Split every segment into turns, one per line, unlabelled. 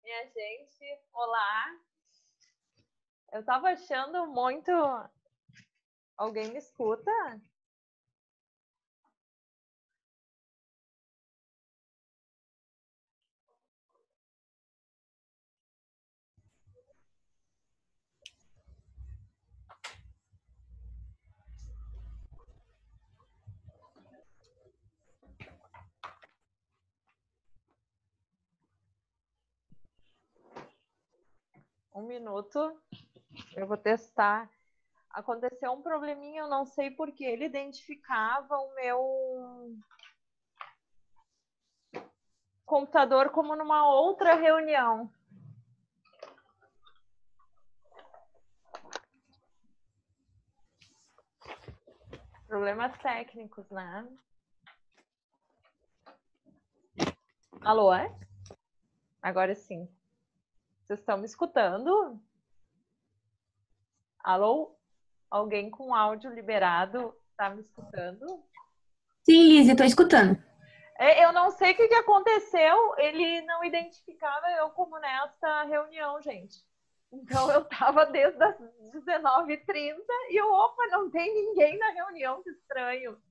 Minha gente, olá. Eu tava achando muito. Alguém me escuta? Um minuto, eu vou testar. Aconteceu um probleminha, eu não sei porque ele identificava o meu computador como numa outra reunião. Problemas técnicos, né? Alô, é? Agora sim. Vocês estão me escutando? Alô? Alguém com áudio liberado está me escutando?
Sim, Lizzie, estou escutando.
Eu não sei o que aconteceu, ele não identificava eu como nessa reunião, gente. Então eu estava desde as 19h30 e eu, opa, não tem ninguém na reunião, que estranho.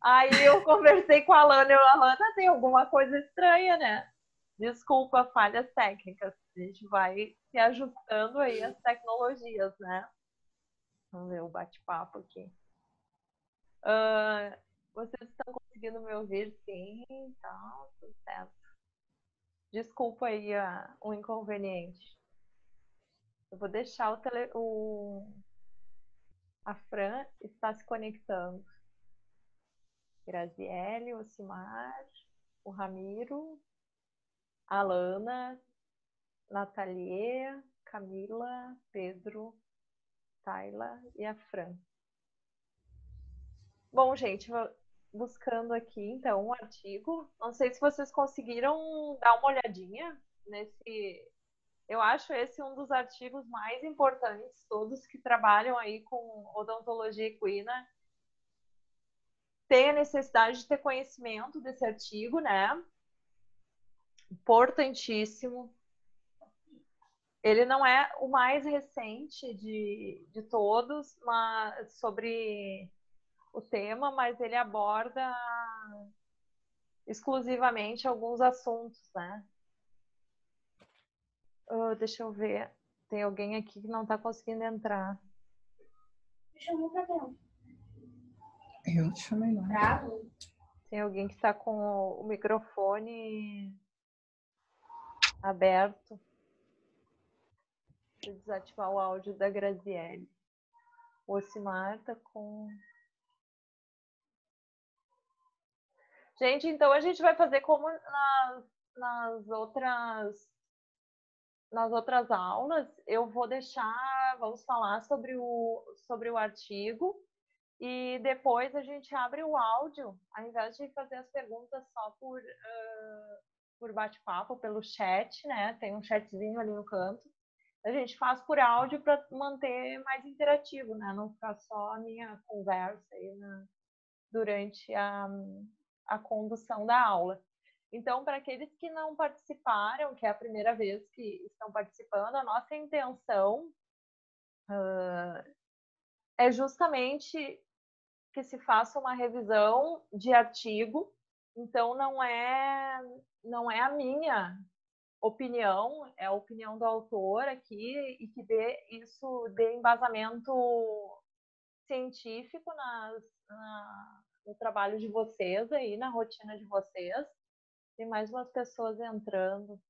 Aí eu conversei com a Alana, Alana, tem alguma coisa estranha, né? Desculpa, falhas técnicas. A gente vai se ajustando aí as tecnologias, né? Vamos ver o bate-papo aqui. Vocês estão conseguindo me ouvir? Sim, tá, tudo certo. Desculpa aí o inconveniente. Eu vou deixar a Fran está se conectando. Graziele, o Simar, o Ramiro, a Alana, Nathalie, Camila, Pedro, Tayla e a Fran. Bom, gente, buscando aqui então um artigo. Não sei se vocês conseguiram dar uma olhadinha nesse. Eu acho esse um dos artigos mais importantes, todos que trabalham aí com odontologia equina têm a necessidade de ter conhecimento desse artigo, né? Importantíssimo. Ele não é o mais recente de todos, mas sobre o tema, mas ele aborda exclusivamente alguns assuntos, né? Deixa eu ver. Tem alguém aqui que não está conseguindo entrar.
Chamou pra dentro.
Eu te chamei lá. Bravo. Tem alguém que está com o microfone aberto. Deixa eu desativar o áudio da Graziele. O Ocimar está com... Gente, então a gente vai fazer como nas outras aulas. Eu vou deixar, vamos falar sobre o artigo e depois a gente abre o áudio, ao invés de fazer as perguntas só por bate-papo, pelo chat, né? Tem um chatzinho ali no canto. A gente faz por áudio para manter mais interativo, né? Não ficar só a minha conversa aí durante a condução da aula. Então, para aqueles que não participaram, que é a primeira vez que estão participando, a nossa intenção é justamente que se faça uma revisão de artigo. Então, não é a minha opinião, é a opinião do autor aqui, e que isso dê embasamento científico no trabalho de vocês aí, na rotina de vocês. Tem mais umas pessoas entrando.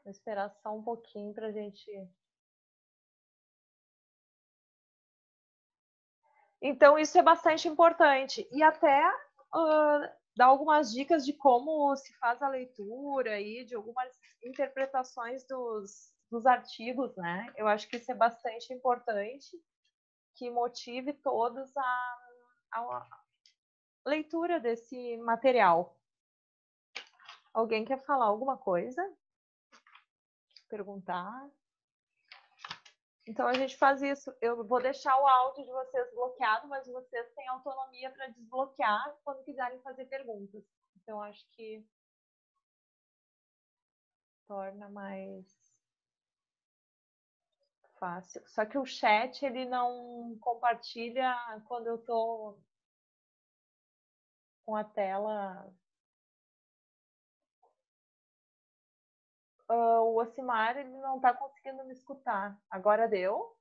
Vou esperar só um pouquinho para a gente. Então, isso é bastante importante. E até dar algumas dicas de como se faz a leitura e de algumas interpretações dos artigos, né? Eu acho que isso é bastante importante, que motive todos a leitura desse material. Alguém quer falar alguma coisa? Perguntar? Então a gente faz isso. Eu vou deixar o áudio de vocês bloqueado, mas vocês têm autonomia para desbloquear quando quiserem fazer perguntas. Então acho que torna mais fácil. Só que o chat, ele não compartilha quando eu tô com a tela. O Ocimar, ele não tá conseguindo me escutar. Agora deu?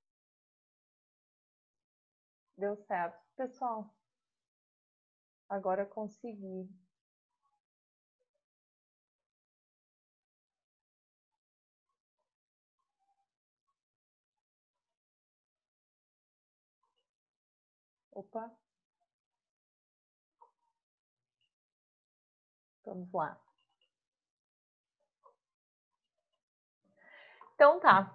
Deu certo, pessoal. Agora consegui. Opa. Vamos lá. Então tá.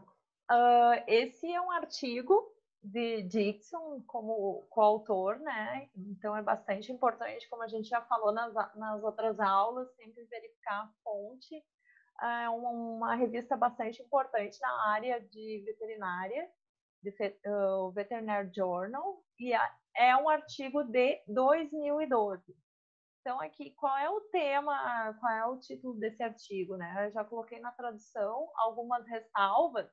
Esse é um artigo de Dixon como coautor, né? Então é bastante importante, como a gente já falou nas outras aulas, sempre verificar a fonte. É uma revista bastante importante na área de veterinária, o Veterinary Journal, e é um artigo de 2012. Então, aqui, qual é o tema, qual é o título desse artigo, né? Eu já coloquei na tradução algumas ressalvas,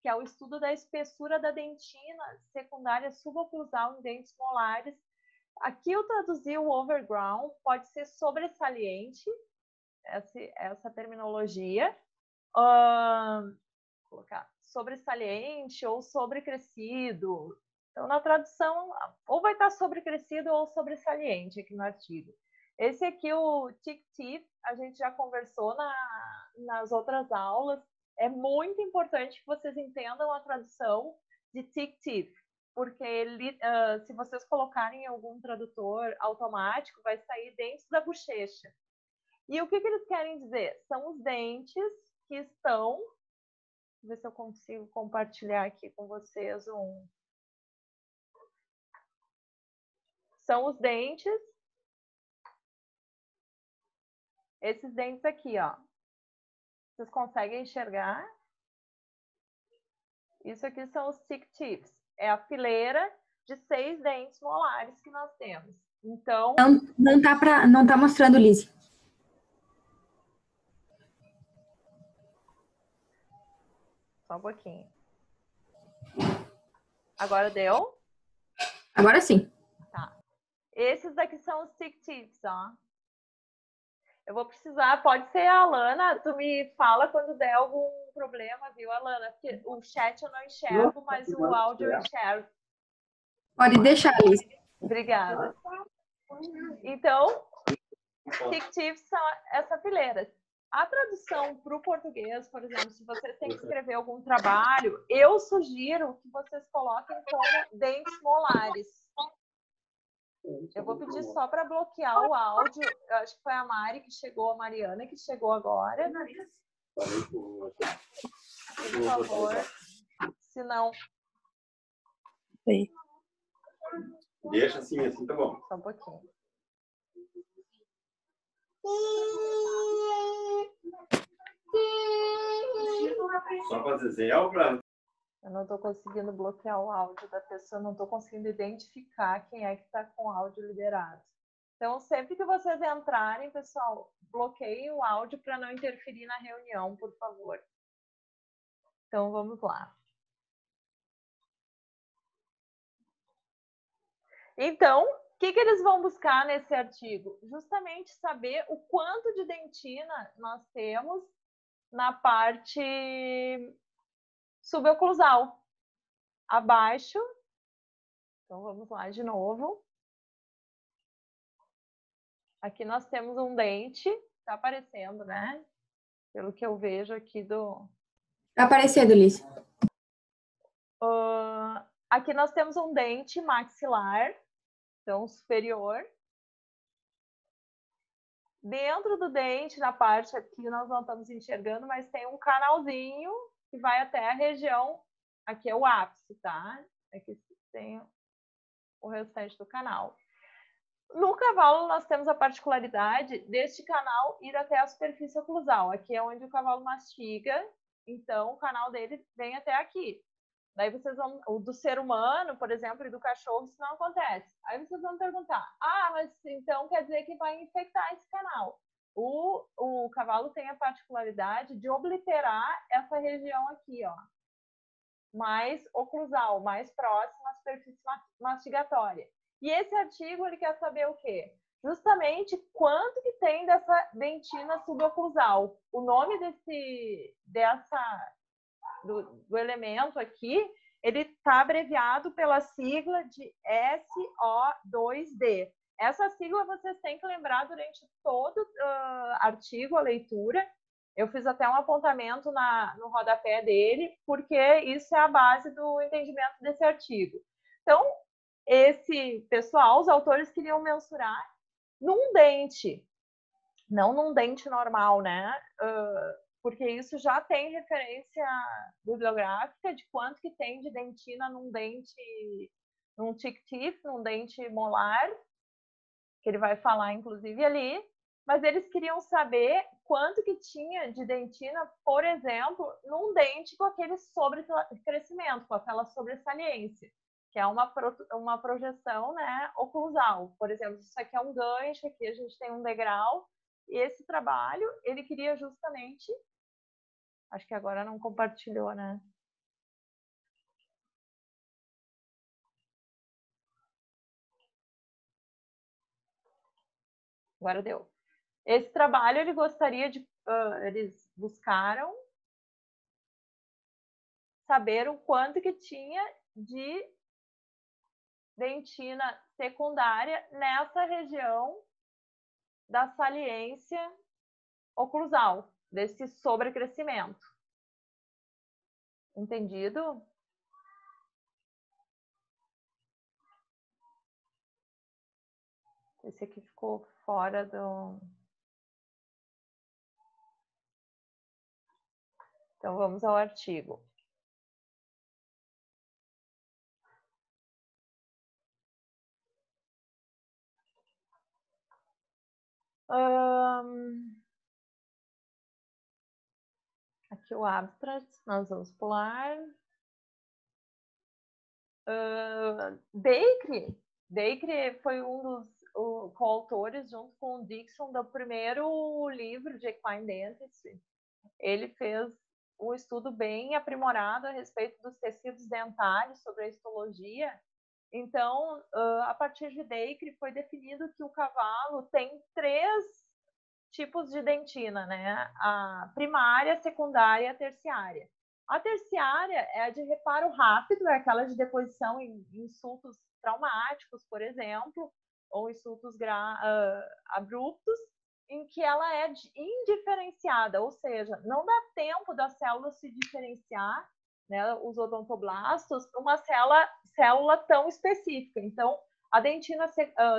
que é o estudo da espessura da dentina secundária suboclusal em dentes molares. Aqui eu traduzi o overground, pode ser sobressaliente, essa terminologia. Vou colocar sobresaliente ou sobrecrescido. Então, na tradução, ou vai estar sobrecrescido ou sobressaliente aqui no artigo. Esse aqui, o tick-tick, a gente já conversou nas outras aulas. É muito importante que vocês entendam a tradução de tick-tick, porque ele, se vocês colocarem em algum tradutor automático, vai sair dentro da bochecha. E o que eles querem dizer? São os dentes que estão... Vou ver se eu consigo compartilhar aqui com vocês um... São os dentes. Esses dentes aqui, ó. Vocês conseguem enxergar? Isso aqui são os tick tips. É a fileira de 6 dentes molares que nós temos. Então...
Não tá mostrando, Liz.
Só um pouquinho. Agora deu?
Agora sim.
Tá. Esses daqui são os tick tips, ó. Eu vou precisar, pode ser a Alana, tu me fala quando der algum problema, viu, Alana? Porque o chat eu não enxergo, mas o áudio eu enxergo.
Pode deixar, Liz.
Obrigada. Então, tick tips são essa fileira. A tradução para o português, por exemplo, se vocês têm que escrever algum trabalho, eu sugiro que vocês coloquem como dentes molares. Eu vou pedir só para bloquear o áudio. Eu acho que foi a Mari que chegou, a Mariana que chegou agora. Por favor. Se não...
Deixa assim tá bom.
Só um pouquinho.
Só para Zezé ou para...
Eu não estou conseguindo bloquear o áudio da pessoa, não estou conseguindo identificar quem é que está com o áudio liberado. Então, sempre que vocês entrarem, pessoal, bloqueiem o áudio para não interferir na reunião, por favor. Então, vamos lá. Então, o que eles vão buscar nesse artigo? Justamente saber o quanto de dentina nós temos na parte suboclusal. Abaixo. Então, vamos lá de novo. Aqui nós temos um dente. Está aparecendo, né? Pelo que eu vejo aqui do...
Tá aparecendo, Liz.
Aqui nós temos um dente maxilar. Então, superior. Dentro do dente, na parte aqui, nós não estamos enxergando, mas tem um canalzinho que vai até a região... Aqui é o ápice, tá? Aqui tem o restante do canal. No cavalo, nós temos a particularidade deste canal ir até a superfície oclusal. Aqui é onde o cavalo mastiga, então o canal dele vem até aqui. Daí vocês vão... O do ser humano, por exemplo, e do cachorro, isso não acontece. Aí vocês vão perguntar, mas então quer dizer que vai infectar esse canal? O cavalo tem a particularidade de obliterar essa região aqui, ó, mais oclusal, mais próxima à superfície mastigatória. E esse artigo, ele quer saber o quê? Justamente quanto que tem dessa dentina suboclusal. O nome do elemento aqui, ele está abreviado pela sigla de SO2D. Essa sigla vocês têm que lembrar durante todo artigo, a leitura. Eu fiz até um apontamento no rodapé dele, porque isso é a base do entendimento desse artigo. Então, esse pessoal, os autores queriam mensurar num dente, não num dente normal, né? Porque isso já tem referência bibliográfica de quanto que tem de dentina num dente, num chick teeth, num dente molar, que ele vai falar inclusive ali, mas eles queriam saber quanto que tinha de dentina, por exemplo, num dente com aquele sobrecrescimento, com aquela sobresaliência, que é uma projeção, né, oclusal. Por exemplo, isso aqui é um gancho, aqui a gente tem um degrau, e esse trabalho, ele queria justamente... Acho que agora não compartilhou, né? Agora deu. Esse trabalho, ele gostaria de... eles buscaram saber o quanto que tinha de dentina secundária nessa região da saliência oclusal, desse sobrecrescimento. Entendido? Esse aqui ficou fora do... Então, vamos ao artigo. Aqui o abstract, nós vamos pular. Dacre foi um dos coautores, junto com o Dixon, do primeiro livro de Equine Dentistry. Ele fez um estudo bem aprimorado a respeito dos tecidos dentários, sobre a histologia. Então, a partir de Dacre, foi definido que o cavalo tem 3 tipos de dentina, né? A primária, a secundária e a terciária. A terciária é a de reparo rápido, é aquela de deposição em insultos traumáticos, por exemplo, ou insultos abruptos, em que ela é indiferenciada, ou seja, não dá tempo da célula se diferenciar, né, os odontoblastos, para uma célula tão específica. Então, a dentina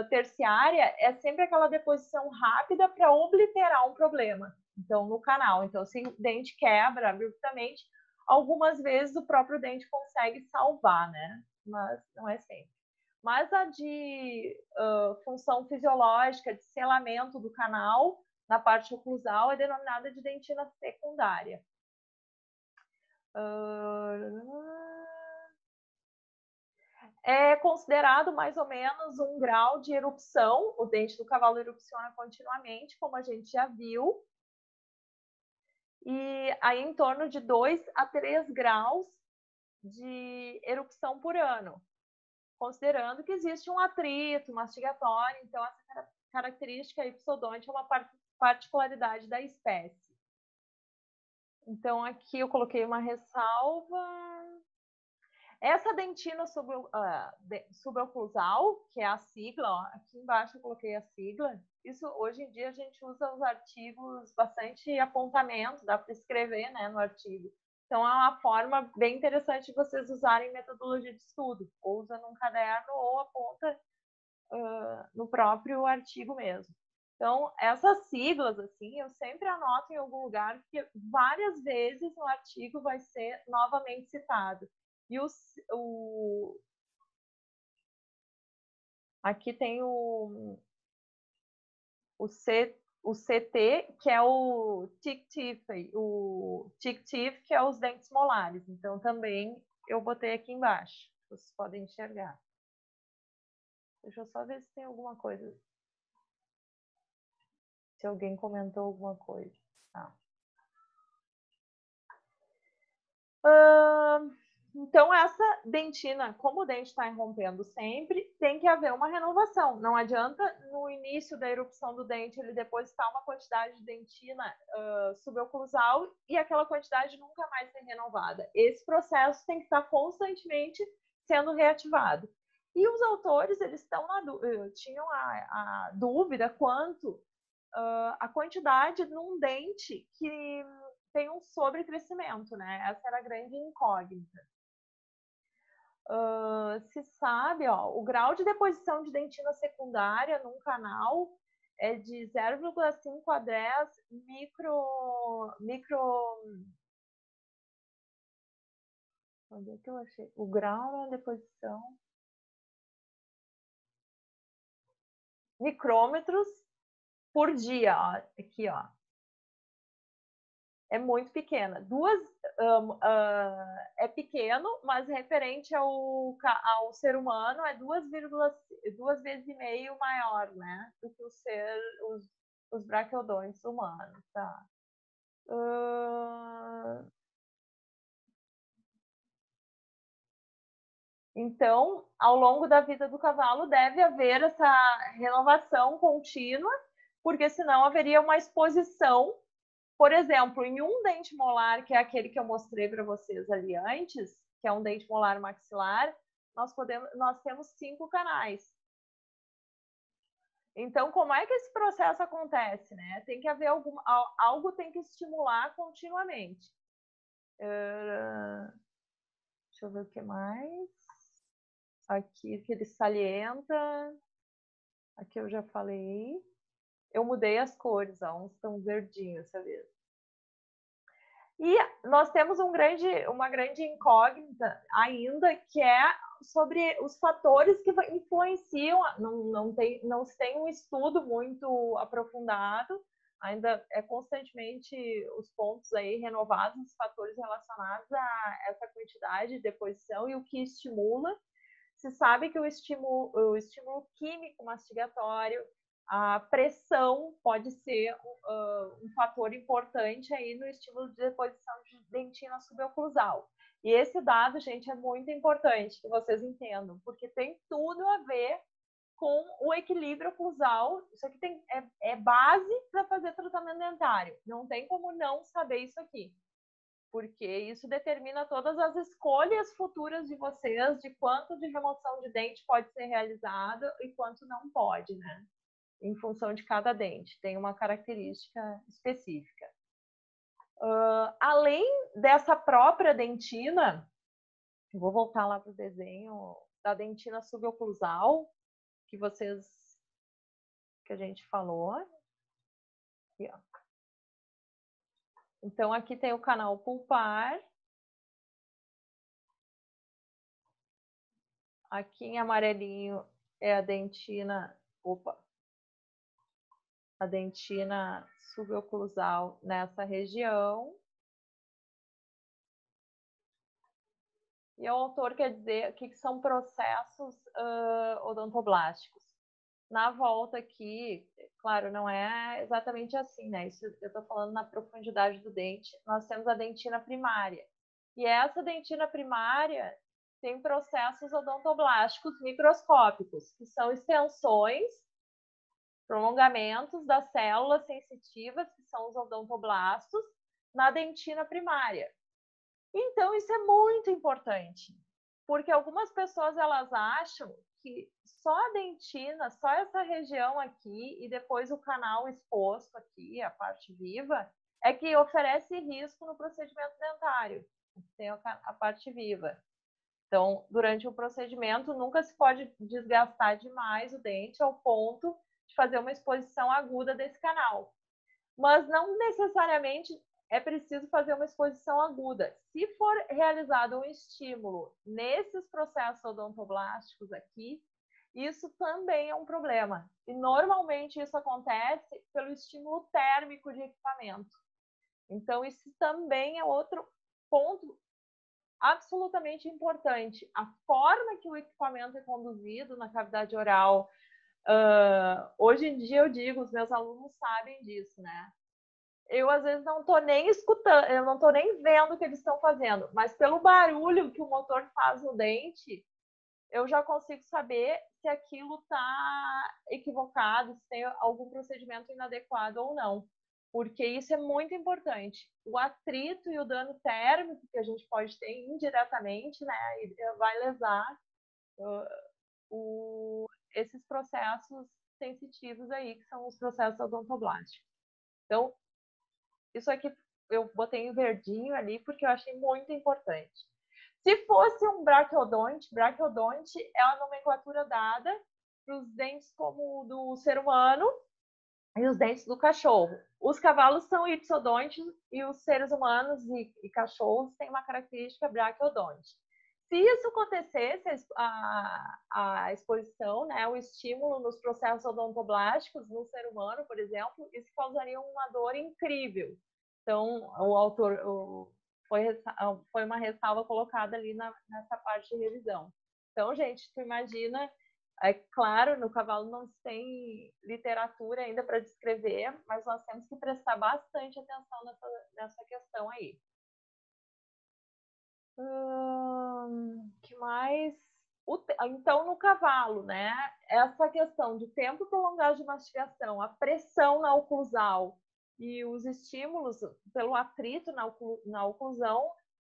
terciária é sempre aquela deposição rápida para obliterar um problema, então, no canal. Então, se o dente quebra abruptamente, algumas vezes o próprio dente consegue salvar, né? Mas não é sempre. Mas a de função fisiológica, de selamento do canal, na parte oclusal, é denominada de dentina secundária. É considerado mais ou menos um grau de erupção. O dente do cavalo erupciona continuamente, como a gente já viu. E aí em torno de 2 a 3 graus de erupção por ano, considerando que existe um atrito mastigatório. Então, essa característica ipsodonte é uma particularidade da espécie. Então, aqui eu coloquei uma ressalva. Essa dentina suboclusal, que é a sigla, ó, aqui embaixo eu coloquei a sigla. Isso, hoje em dia, a gente usa os artigos, bastante apontamento, dá para escrever, né, no artigo. Então, é uma forma bem interessante de vocês usarem metodologia de estudo. Ou usa num caderno ou aponta no próprio artigo mesmo. Então, essas siglas, assim, eu sempre anoto em algum lugar, porque várias vezes no artigo vai ser novamente citado. E aqui tem o CT, que é o tick teeth, que é os dentes molares. Então, também eu botei aqui embaixo. Vocês podem enxergar. Deixa eu só ver se tem alguma coisa. Se alguém comentou alguma coisa. Tá. Então, essa dentina, como o dente está irrompendo sempre, tem que haver uma renovação. Não adianta, no início da erupção do dente, ele depositar uma quantidade de dentina suboclusal e aquela quantidade nunca mais ser renovada. Esse processo tem que estar constantemente sendo reativado. E os autores, eles tinham a dúvida quanto a quantidade num dente que tem um sobrecrescimento, né? Essa era a grande incógnita. Se sabe, ó, o grau de deposição de dentina secundária num canal é de 0,5 a 10 onde é que eu achei? O grau da deposição micrômetros por dia, ó, aqui, ó. É muito pequena. É pequeno, mas referente ao ser humano é 2 vezes e meio maior, né, do que os braquiodontes humanos, tá? Então, ao longo da vida do cavalo deve haver essa renovação contínua, porque senão haveria uma exposição. Por exemplo, em um dente molar, que é aquele que eu mostrei para vocês ali antes, que é um dente molar maxilar, nós temos 5 canais. Então, como é que esse processo acontece, né? Tem que haver algo tem que estimular continuamente. Deixa eu ver o que mais. Aqui que ele salienta. Aqui eu já falei. Eu mudei as cores, ó, uns estão verdinhos, sabe? E nós temos uma grande incógnita ainda, que é sobre os fatores que influenciam. Não se tem um estudo muito aprofundado, ainda é constantemente os pontos aí renovados, os fatores relacionados a essa quantidade de deposição e o que estimula. Se sabe que o estímulo químico mastigatório, a pressão pode ser um fator importante aí no estímulo de deposição de dentina suboclusal. E esse dado, gente, é muito importante que vocês entendam, porque tem tudo a ver com o equilíbrio oclusal. Isso aqui é base para fazer tratamento dentário. Não tem como não saber isso aqui, porque isso determina todas as escolhas futuras de vocês, de quanto de remoção de dente pode ser realizado e quanto não pode, né? Em função de cada dente, tem uma característica específica. Além dessa própria dentina, vou voltar lá para o desenho da dentina suboclusal, que a gente falou. Aqui, ó. Então, aqui tem o canal pulpar. Aqui em amarelinho é a dentina suboclusal nessa região. E o autor quer dizer que são processos odontoblásticos. Na volta aqui, claro, não é exatamente assim, né? Isso eu estou falando na profundidade do dente. Nós temos a dentina primária. E essa dentina primária tem processos odontoblásticos microscópicos, que são extensões, prolongamentos das células sensitivas, que são os odontoblastos, na dentina primária. Então, isso é muito importante, porque algumas pessoas elas acham que só a dentina, só essa região aqui e depois o canal exposto aqui, a parte viva, é que oferece risco no procedimento dentário. Tem a parte viva. Então, durante o procedimento, nunca se pode desgastar demais o dente ao ponto de fazer uma exposição aguda desse canal. Mas não necessariamente é preciso fazer uma exposição aguda. Se for realizado um estímulo nesses processos odontoblásticos aqui, isso também é um problema. E normalmente isso acontece pelo estímulo térmico de equipamento. Então, isso também é outro ponto absolutamente importante. A forma que o equipamento é conduzido na cavidade oral, Hoje em dia eu digo, os meus alunos sabem disso, né? Eu às vezes não tô nem escutando, eu não tô nem vendo o que eles estão fazendo, mas pelo barulho que o motor faz no dente, eu já consigo saber se aquilo está equivocado, se tem algum procedimento inadequado ou não. Porque isso é muito importante. O atrito e o dano térmico que a gente pode ter indiretamente, né, vai lesar esses processos sensitivos aí, que são os processos odontoblásticos. Então, isso aqui eu botei em verdinho ali porque eu achei muito importante. Se fosse um braquiodonte é a nomenclatura dada para os dentes como o do ser humano e os dentes do cachorro. Os cavalos são ipsodontes e os seres humanos e cachorros têm uma característica braquiodonte. Se isso acontecesse, a exposição, né, o estímulo nos processos odontoblásticos no ser humano, por exemplo, isso causaria uma dor incrível. Então, o autor foi uma ressalva colocada ali nessa parte de revisão. Então, gente, tu imagina, é claro, no cavalo não se tem literatura ainda para descrever, mas nós temos que prestar bastante atenção nessa questão aí. Que mais? Então, no cavalo, né? Essa questão de tempo prolongado de mastigação, a pressão na oclusal e os estímulos pelo atrito na oclusão,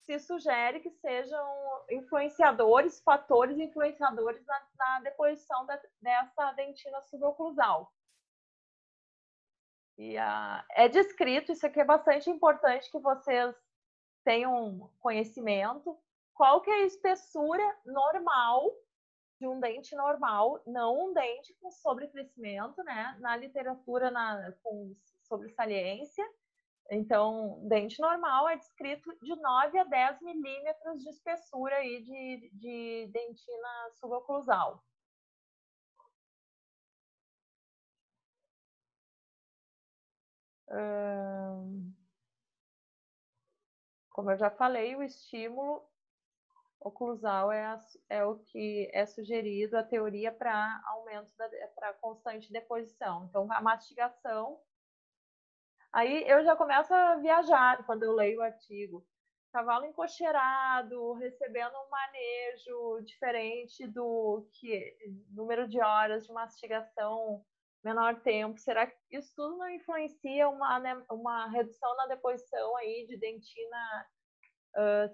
se sugere que sejam influenciadores, fatores influenciadores na deposição dessa dentina suboclusal. E é descrito, isso aqui é bastante importante que vocês tenham com qual que é a espessura normal de um dente normal, não um dente com sobrecrescimento, né? Na literatura com sobresaliência. Então, dente normal é descrito de 9 a 10 milímetros de espessura aí de dentina suboclusal. Como eu já falei, o estímulo oclusal é o que é sugerido, a teoria para aumento, para constante deposição. Então, a mastigação. Aí eu já começo a viajar quando eu leio o artigo. Cavalo encocheirado, recebendo um manejo diferente do que número de horas de mastigação, menor tempo. Será que isso tudo não influencia uma redução na deposição aí de dentina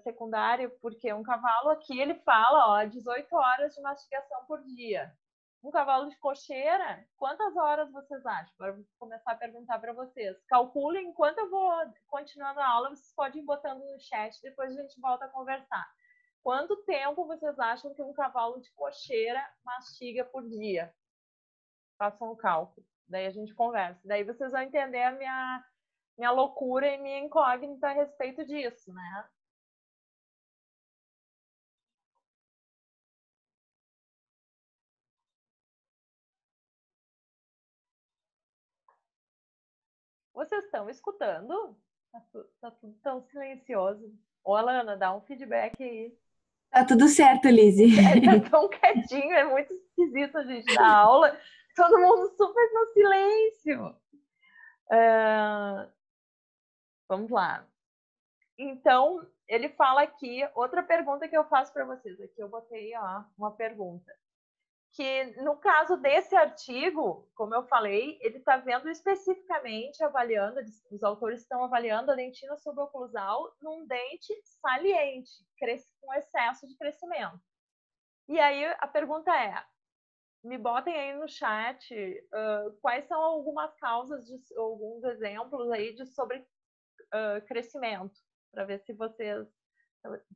secundária? Porque um cavalo aqui, ele fala, ó, 18 horas de mastigação por dia. Um cavalo de cocheira, quantas horas vocês acham? Agora vou começar a perguntar para vocês. Calculem, enquanto eu vou continuando a aula, vocês podem ir botando no chat, depois a gente volta a conversar. Quanto tempo vocês acham que um cavalo de cocheira mastiga por dia? Façam o cálculo. Daí a gente conversa. Daí vocês vão entender a minha loucura e minha incógnita a respeito disso, né? Vocês estão escutando? Tá tudo tão silencioso. Ô, Alana, dá um feedback aí.
Tá tudo certo, Lizzy.
Tá tão quietinho, é muito esquisito a gente dar aula. Todo mundo super no silêncio. Vamos lá. Então, ele fala aqui, outra pergunta que eu faço para vocês. Aqui eu botei uma pergunta. Que no caso desse artigo, como eu falei, ele está vendo especificamente, avaliando, os autores estão avaliando a dentina suboclusal num dente saliente, com excesso de crescimento. E aí a pergunta é, me botem aí no chat quais são algumas causas, alguns exemplos aí de sobrecrescimento, para ver se vocês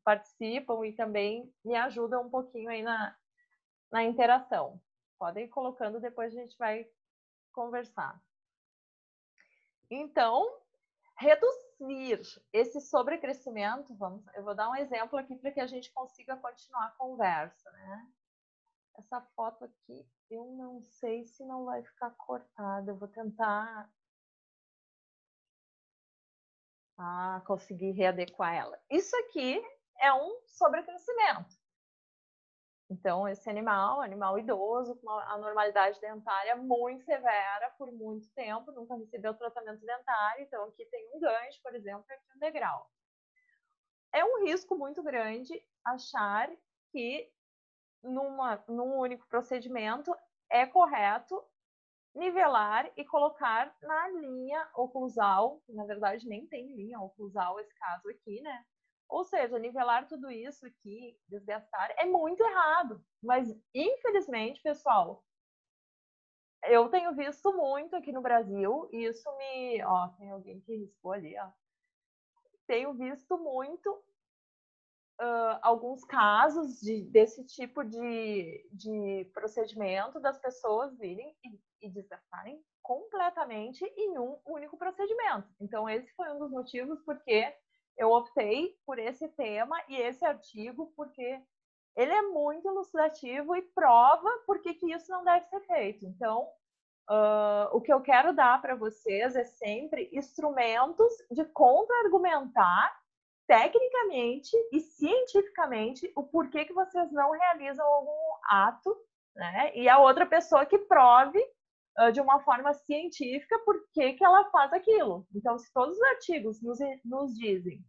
participam e também me ajudam um pouquinho aí na interação. Podem ir colocando, depois a gente vai conversar. Então, reduzir esse sobrecrescimento, eu vou dar um exemplo aqui para que a gente consiga continuar a conversa, né? Essa foto aqui, eu não sei se não vai ficar cortada, eu vou tentar conseguir readequar ela. Isso aqui é um sobrecrescimento. Então, esse animal idoso, com uma anormalidade dentária muito severa por muito tempo, nunca recebeu tratamento dentário, então aqui tem um gancho, por exemplo, aqui um degrau. É um risco muito grande achar que num único procedimento é correto nivelar e colocar na linha oclusal, na verdade nem tem linha oclusal esse caso aqui, né? Ou seja, nivelar tudo isso aqui, desgastar, é muito errado. Mas, infelizmente, pessoal, eu tenho visto muito aqui no Brasil, e isso me... Ó, tem alguém que riscou ali, ó. Tenho visto muito alguns casos desse tipo de procedimento das pessoas virem e desgastarem completamente em um único procedimento. Então, esse foi um dos motivos porque eu optei por esse tema e esse artigo, porque ele é muito elucidativo e prova por que isso não deve ser feito. Então, o que eu quero dar para vocês é sempre instrumentos de contra-argumentar tecnicamente e cientificamente o porquê que vocês não realizam algum ato, né? E a outra pessoa que prove de uma forma científica por que ela faz aquilo. Então, se todos os artigos nos dizem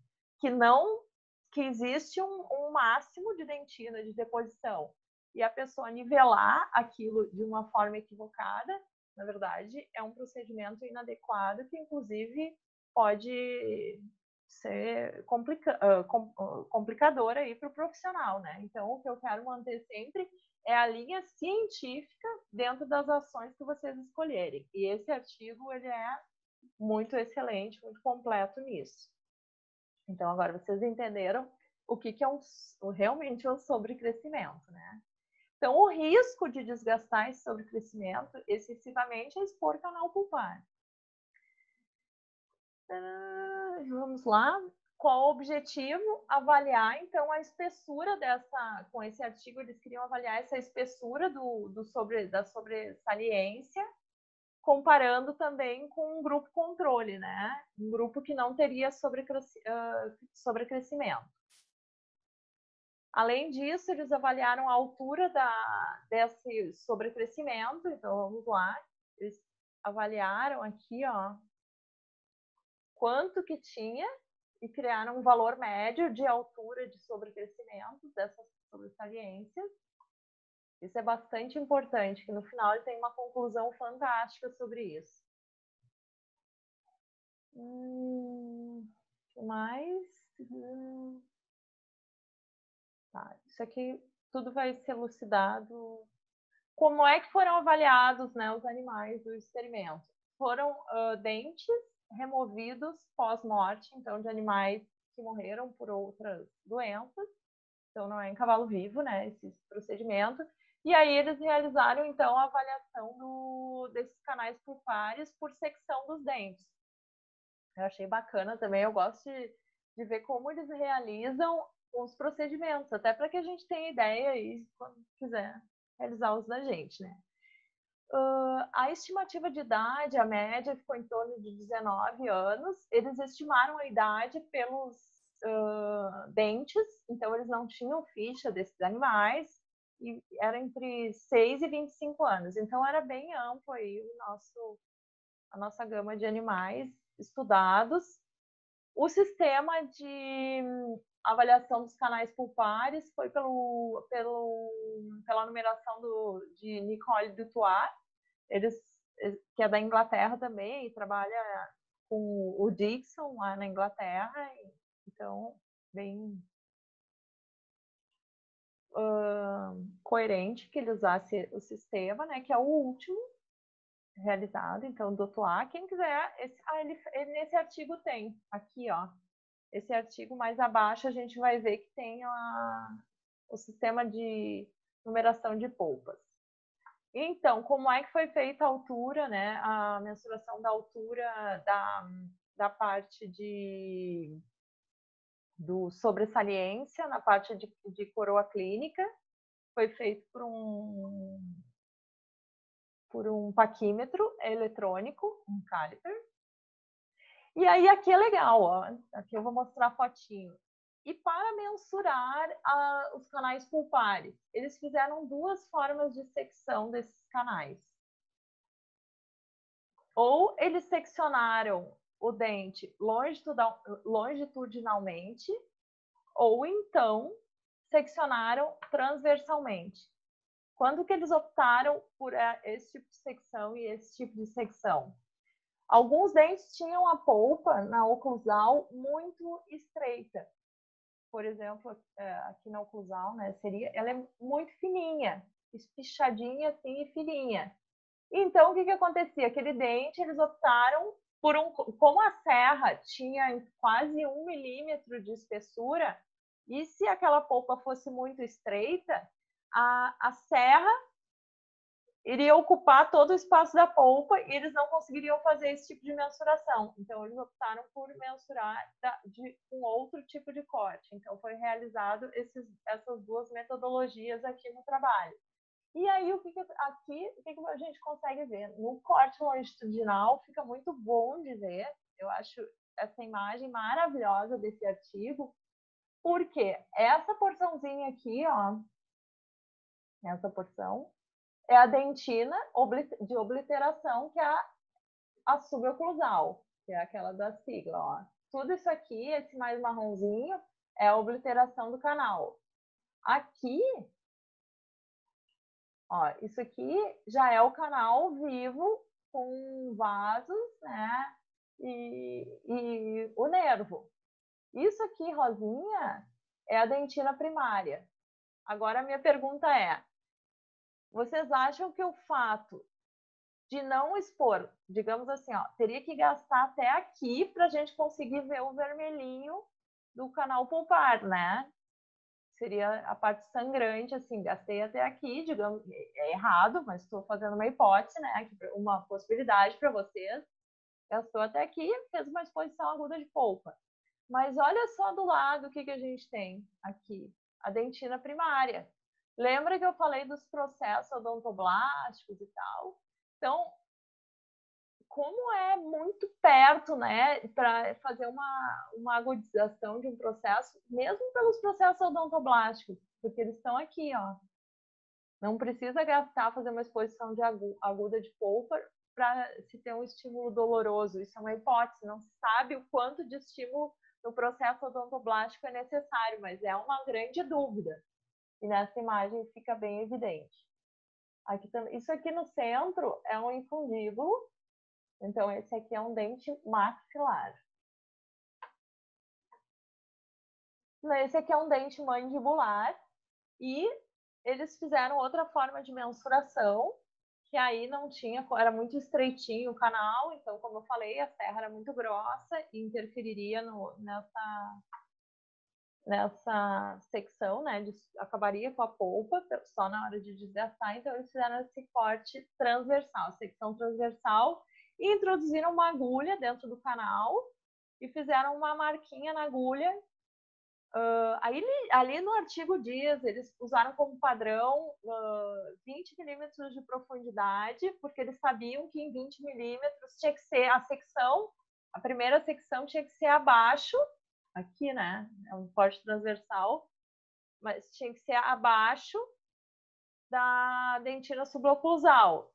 que existe um máximo de dentina de deposição e a pessoa nivelar aquilo de uma forma equivocada, na verdade, é um procedimento inadequado que, inclusive, pode ser complicador aí para o profissional, né? Então, o que eu quero manter sempre é a linha científica dentro das ações que vocês escolherem. E esse artigo, ele é muito excelente, muito completo nisso. Então, agora vocês entenderam o que é realmente um sobrecrescimento, né? Então, o risco de desgastar esse sobrecrescimento excessivamente é expor canal pulpar. Vamos lá. Qual o objetivo? Avaliar, então, a espessura dessa... Com esse artigo, eles queriam avaliar essa espessura da sobresaliência, comparando também com um grupo controle, né? Um grupo que não teria sobrecrescimento. Além disso, eles avaliaram a altura desse sobrecrescimento. Então, vamos lá. Eles avaliaram aqui, ó, quanto que tinha e criaram um valor médio de altura de sobrecrescimento dessas sobresaliências. Isso é bastante importante, que no final ele tem uma conclusão fantástica sobre isso. O que mais? Tá, isso aqui tudo vai ser elucidado. Como é que foram avaliados, né, os animais do experimento? Foram dentes removidos pós-morte, então de animais que morreram por outras doenças. Então não é em cavalo vivo, né, esse procedimento. E aí eles realizaram então a avaliação desses canais pulpares por secção dos dentes. Eu achei bacana também, eu gosto de ver como eles realizam os procedimentos, até para que a gente tenha ideia aí, quando quiser realizar os da gente, né? A estimativa de idade, a média, ficou em torno de 19 anos. Eles estimaram a idade pelos dentes, então eles não tinham ficha desses animais, e era entre 6 e 25 anos. Então era bem amplo aí a nossa gama de animais estudados. O sistema de avaliação dos canais pulpares foi pela numeração de Nicole Dutoit, que é da Inglaterra também, e trabalha com o Dixon lá na Inglaterra, então bem coerente que ele usasse o sistema, né, que é o último realizado. Então, Dutoit, quem quiser, nesse artigo tem, aqui, ó, esse artigo mais abaixo a gente vai ver que tem o sistema de numeração de polpas. Então, como é que foi feita a altura, né? A mensuração da altura da parte do sobresaliência na parte de coroa clínica foi feito por um paquímetro eletrônico, um caliper. E aí aqui é legal, ó. Aqui eu vou mostrar a fotinho. E para mensurar os canais pulpares, eles fizeram duas formas de secção desses canais. Ou eles seccionaram o dente longitudinalmente, ou então seccionaram transversalmente. Quando que eles optaram por esse tipo de secção e esse tipo de secção? Alguns dentes tinham a polpa na oclusal muito estreita. Por exemplo, aqui na oclusal, né, ela é muito fininha, espichadinha assim e fininha. Então, o que acontecia? Aquele dente, eles optaram por como a serra tinha quase 1 milímetro de espessura, e se aquela polpa fosse muito estreita, a serra iria ocupar todo o espaço da polpa e eles não conseguiriam fazer esse tipo de mensuração. Então, eles optaram por mensurar com outro tipo de corte. Então, foi realizado essas duas metodologias aqui no trabalho. E aí, o que a gente consegue ver? No corte longitudinal, fica muito bom de ver. Eu acho essa imagem maravilhosa desse artigo, porque essa porçãozinha aqui, ó, essa porção, é a dentina de obliteração, que é a suboclusal, que é aquela da sigla, ó. Tudo isso aqui, esse mais marronzinho, é a obliteração do canal. Aqui, ó, isso aqui já é o canal vivo com vasos, né? E o nervo. Isso aqui, rosinha, é a dentina primária. Agora, a minha pergunta é: vocês acham que o fato de não expor, digamos assim, ó, teria que gastar até aqui para a gente conseguir ver o vermelhinho do canal pulpar, né? Seria a parte sangrante, assim, gastei até aqui, digamos, é errado, mas estou fazendo uma hipótese, né? Uma possibilidade para vocês. Gastou até aqui, fez uma exposição aguda de polpa. Mas olha só do lado o que a gente tem aqui, a dentina primária. Lembra que eu falei dos processos odontoblásticos e tal? Então, como é muito perto, né, para fazer uma agudização de um processo, mesmo pelos processos odontoblásticos, porque eles estão aqui, ó. Não precisa gastar, fazer uma exposição de aguda de polpa para se ter um estímulo doloroso. Isso é uma hipótese, não se sabe o quanto de estímulo no processo odontoblástico é necessário, mas é uma grande dúvida. E nessa imagem fica bem evidente. Isso aqui no centro é um infundíbulo. Então, esse aqui é um dente maxilar. Esse aqui é um dente mandibular. E eles fizeram outra forma de mensuração, que aí não tinha, era muito estreitinho o canal. Então, como eu falei, a serra era muito grossa e interferiria nessa secção, né? Acabaria com a polpa só na hora de desgastar. Então, eles fizeram esse corte transversal, secção transversal, e introduziram uma agulha dentro do canal e fizeram uma marquinha na agulha. Ali no artigo diz, eles usaram como padrão 20 milímetros de profundidade, porque eles sabiam que em 20 milímetros tinha que ser a primeira secção tinha que ser abaixo, aqui, né? É um corte transversal, mas tinha que ser abaixo da dentina suboclusal.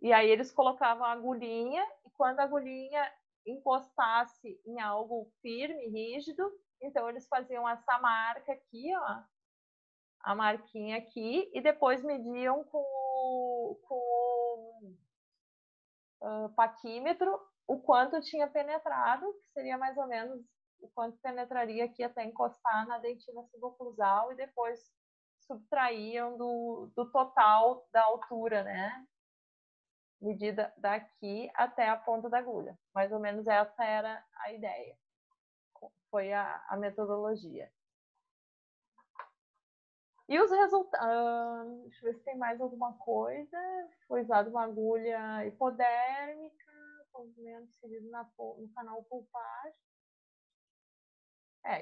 E aí eles colocavam a agulhinha, e quando a agulhinha encostasse em algo firme, rígido, então eles faziam essa marca aqui, ó, a marquinha aqui, e depois mediam com o paquímetro o quanto tinha penetrado, que seria mais ou menos o quanto penetraria aqui até encostar na dentina suboclusal, e depois subtraíam do total da altura, né? Medida daqui até a ponta da agulha. Mais ou menos essa era a ideia. Foi a metodologia. E os resultados... deixa eu ver se tem mais alguma coisa. Foi usada uma agulha hipodérmica, comprimento inserido no canal pulpar.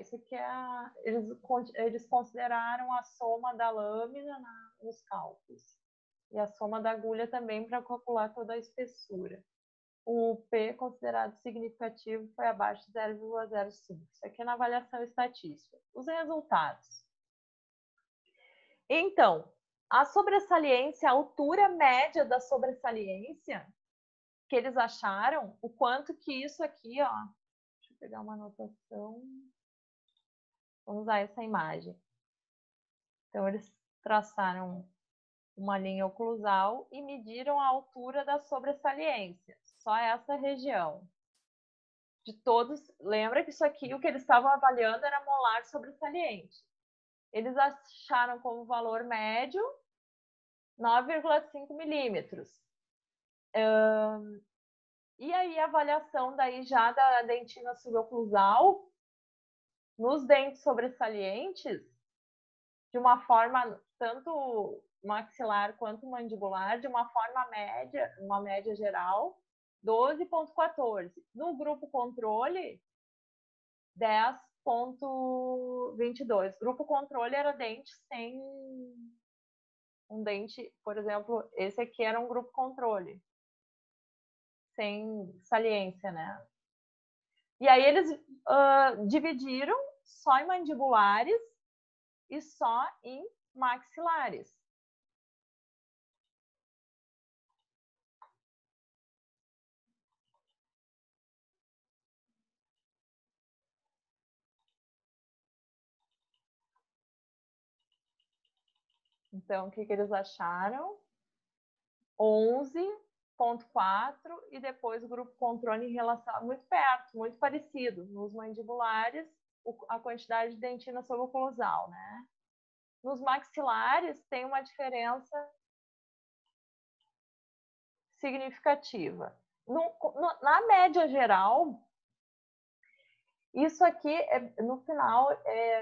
Isso aqui eles consideraram a soma da lâmina nos cálculos. E a soma da agulha também para calcular toda a espessura. o P considerado significativo foi abaixo de 0,05. Isso aqui é na avaliação estatística. Os resultados. Então, a sobressaliência, a altura média da sobressaliência que eles acharam, o quanto que isso aqui, ó, deixa eu pegar uma anotação, vamos usar essa imagem. Então, eles traçaram uma linha oclusal e mediram a altura da sobressaliência, só essa região. De todos, lembra que isso aqui, o que eles estavam avaliando era molar sobressaliente. Eles acharam como valor médio 9,5 milímetros. E aí a avaliação daí já da dentina suboclusal nos dentes sobressalientes, de uma forma tanto maxilar quanto mandibular, de uma forma média, uma média geral, 12,14. No grupo controle, 10,22. Grupo controle era dente sem um dente, por exemplo, esse aqui era um grupo controle, sem saliência, né? E aí eles dividiram só em mandibulares e só em maxilares. Então, o que eles acharam? 11,4 e depois o grupo controle em relação, muito perto, muito parecido. Nos mandibulares, a quantidade de dentina suboclusal, né? Nos maxilares tem uma diferença significativa. Na média geral, isso aqui, no final,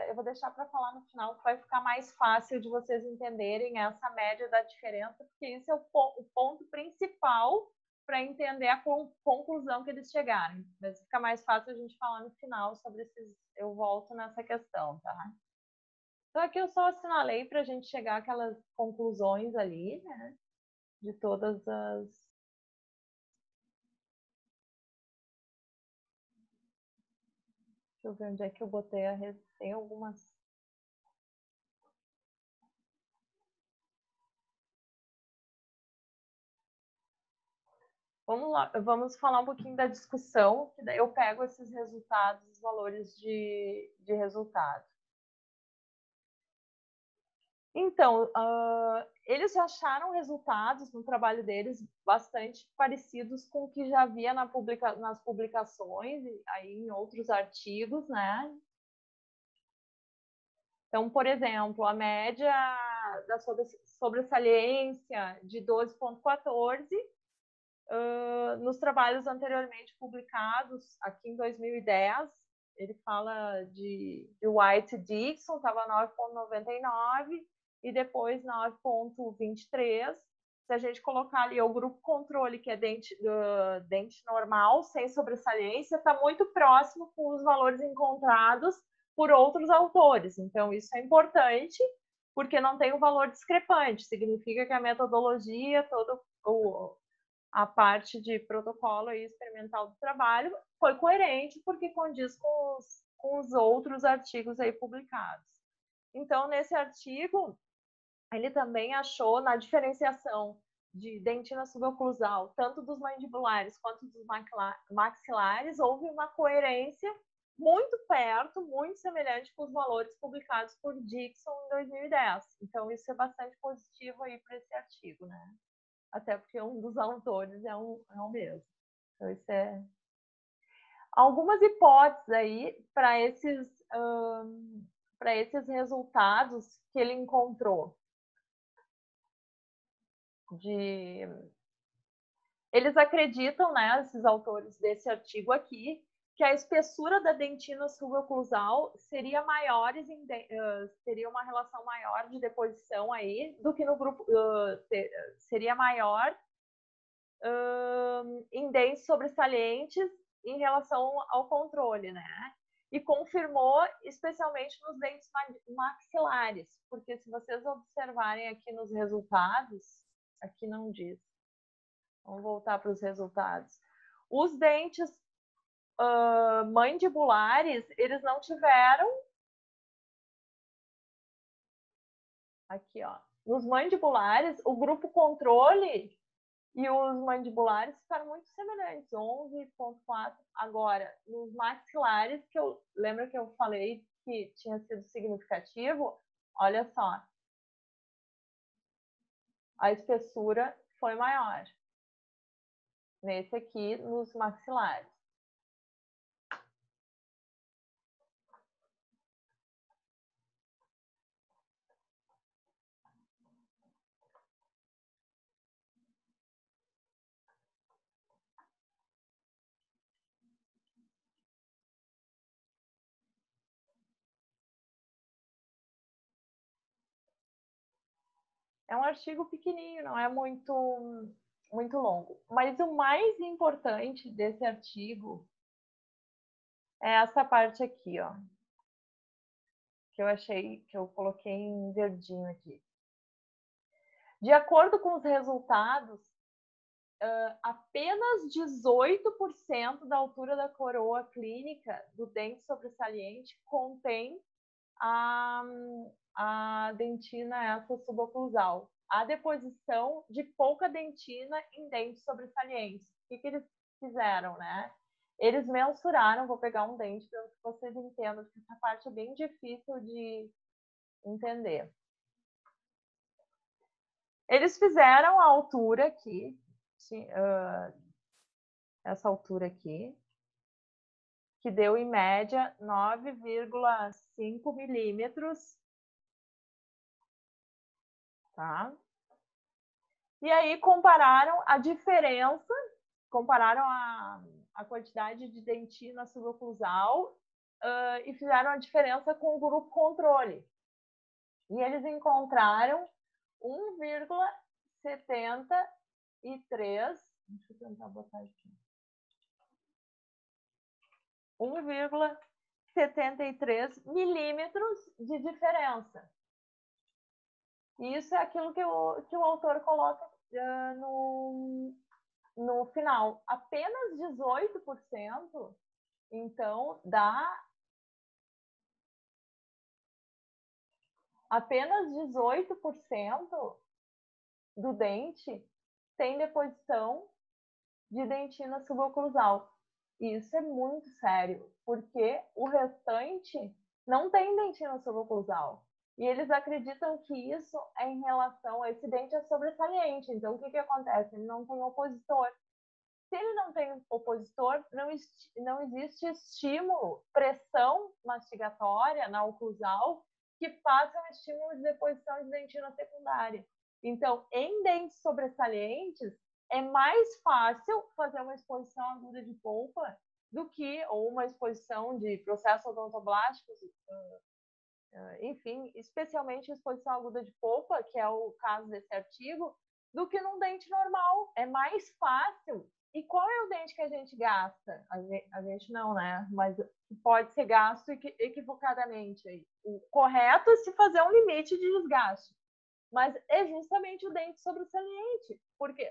eu vou deixar para falar no final, que vai ficar mais fácil de vocês entenderem essa média da diferença, porque isso é o ponto principal para entender a conclusão que eles chegaram. Mas fica mais fácil a gente falar no final sobre esses. Eu volto nessa questão, tá? Então, aqui eu só assinalei para a gente chegar àquelas conclusões ali, né? De todas as. Deixa eu ver onde é que eu botei a. Tem algumas. Vamos lá, vamos falar um pouquinho da discussão, que daí eu pego esses resultados, os valores de resultado. Então, eles acharam resultados no trabalho deles bastante parecidos com o que já havia nas publicações e aí em outros artigos, né? Então, por exemplo, a média da sobressaliência de 12,14 nos trabalhos anteriormente publicados, aqui em 2010, ele fala de White Dixon, estava 9,99 e depois 9,23. Se a gente colocar ali o grupo controle, que é dente normal, sem sobressaliência, está muito próximo com os valores encontrados por outros autores. Então, isso é importante, porque não tem um valor discrepante. Significa que a metodologia, a parte de protocolo e experimental do trabalho foi coerente, porque condiz com os outros artigos aí publicados. Então, nesse artigo, ele também achou na diferenciação de dentina suboclusal, tanto dos mandibulares quanto dos maxilares, houve uma coerência muito perto, muito semelhante com os valores publicados por Dixon em 2010. Então, isso é bastante positivo aí para esse artigo, né? Até porque um dos autores é o mesmo. Então, isso é... Algumas hipóteses aí para esses resultados que ele encontrou. Eles acreditam, né, esses autores desse artigo aqui, que a espessura da dentina suboclusal seria teria uma relação maior de deposição aí do que no grupo, seria maior em dentes sobressalientes em relação ao controle, né? E confirmou especialmente nos dentes maxilares, porque se vocês observarem aqui nos resultados, aqui não diz. Vamos voltar para os resultados. Os dentes mandibulares, eles não tiveram... Aqui, ó. Nos mandibulares, o grupo controle e os mandibulares ficaram muito semelhantes, 11,4. Agora, nos maxilares, que eu lembro que eu falei que tinha sido significativo, olha só. A espessura foi maior. Nesse aqui, nos maxilares. É um artigo pequenininho, não é muito longo. Mas o mais importante desse artigo é essa parte aqui, ó. Que eu achei, que eu coloquei em verdinho aqui. De acordo com os resultados, apenas 18% da altura da coroa clínica do dente sobressalente contém a dentina essa suboclusal. A deposição de pouca dentina em dentes sobressalentes. O que eles fizeram, né? Eles mensuraram, vou pegar um dente para que vocês entendam, porque essa parte é bem difícil de entender. Eles fizeram a altura aqui, essa altura aqui, que deu em média 9,5 milímetros. Tá? E aí compararam a diferença, compararam a quantidade de dentina suboclusal e fizeram a diferença com o grupo controle. E eles encontraram 1,73, deixa eu tentar botar aqui, 1,73 milímetros de diferença. E isso é aquilo que o autor coloca no final. Apenas 18%, então, apenas 18% do dente tem deposição de dentina suboclusal. E isso é muito sério, porque o restante não tem dentina suboclusal. E eles acreditam que isso é em relação a esse dente é sobressalente. Então, o que acontece? Ele não tem opositor. Se ele não tem opositor, não existe estímulo, pressão mastigatória na oclusal que faça um estímulo de deposição de dentina secundária. Então, em dentes sobressalentes, é mais fácil fazer uma exposição aguda de polpa do que, ou uma exposição de processos odontoblásticos, enfim, especialmente exposição aguda de polpa, que é o caso desse artigo, do que num dente normal. É mais fácil. E qual é o dente que a gente gasta? A gente não, né? Mas pode ser gasto equivocadamente. Aí. O correto é se fazer um limite de desgaste. Mas é justamente o dente sobressalente. Porque,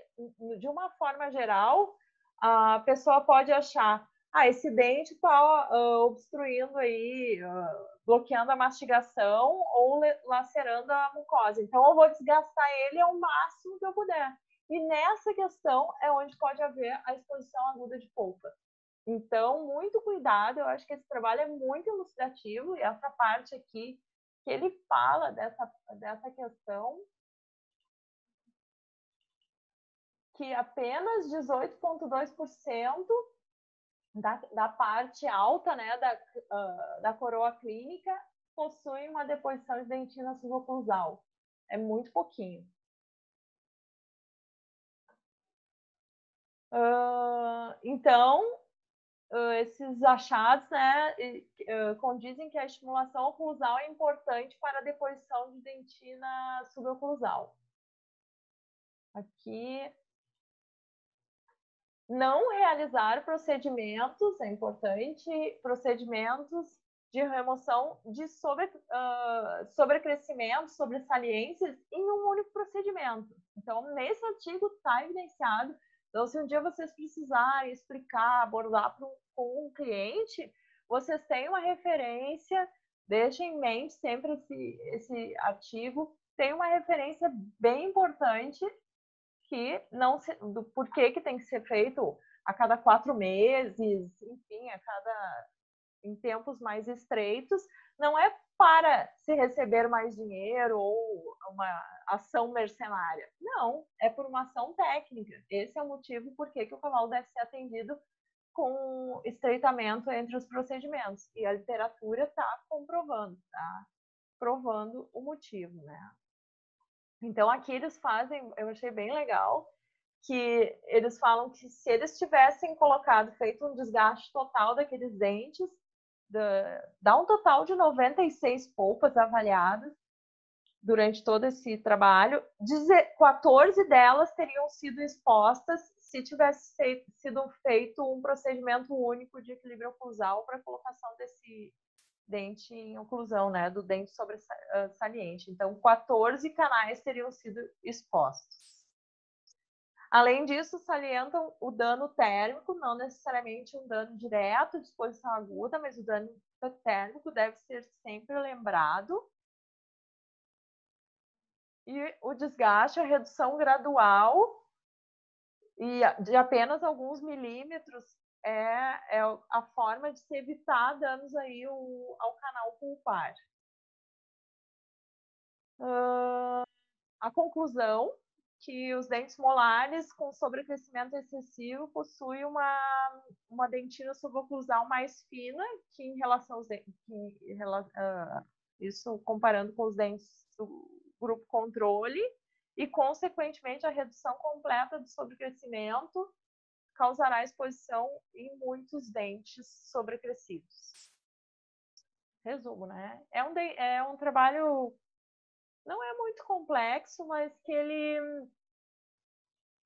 de uma forma geral, a pessoa pode achar esse dente está obstruindo aí, bloqueando a mastigação ou lacerando a mucosa. Então, eu vou desgastar ele ao máximo que eu puder. E nessa questão é onde pode haver a exposição aguda de polpa. Então, muito cuidado. Eu acho que esse trabalho é muito elucidativo. E essa parte aqui, que ele fala dessa questão, que apenas 18,2% da parte alta, né, da coroa clínica possui uma deposição de dentina suboclusal. É muito pouquinho. Então, esses achados, né, condizem que a estimulação oclusal é importante para a deposição de dentina suboclusal. Aqui, não realizar procedimentos, é importante, procedimentos de remoção de sobrecrescimento, sobressalências em um único procedimento. Então, nesse artigo está evidenciado Então, se um dia vocês precisarem explicar, abordar com um cliente, vocês têm uma referência, deixem em mente sempre esse artigo, tem uma referência bem importante que do porquê que tem que ser feito a cada 4 meses, enfim, em tempos mais estreitos, não é para se receber mais dinheiro ou uma ação mercenária. Não, é por uma ação técnica. Esse é o motivo por que o cavalo deve ser atendido com estreitamento entre os procedimentos. E a literatura está comprovando, está provando o motivo, né? Então, aqui eles fazem, eu achei bem legal, que eles falam que se eles tivessem feito um desgaste total daqueles dentes, dá um total de 96 polpas avaliadas durante todo esse trabalho. 14 delas teriam sido expostas se tivesse sido feito um procedimento único de equilíbrio oclusal para a colocação desse dente em oclusão, né, do dente sobresaliente. Então, 14 canais teriam sido expostos. Além disso, salientam o dano térmico, não necessariamente um dano direto de exposição aguda, mas o dano térmico deve ser sempre lembrado. E o desgaste, a redução gradual e de apenas alguns milímetros é a forma de se evitar danos aí ao canal pulpar. A conclusão que os dentes molares com sobrecrescimento excessivo possuem uma dentina suboclusal mais fina que em relação aos dentes, isso comparando com os dentes do grupo controle, e consequentemente a redução completa do sobrecrescimento causará exposição em muitos dentes sobrecrescidos. Resumo, né? É um trabalho, não é muito complexo, mas que ele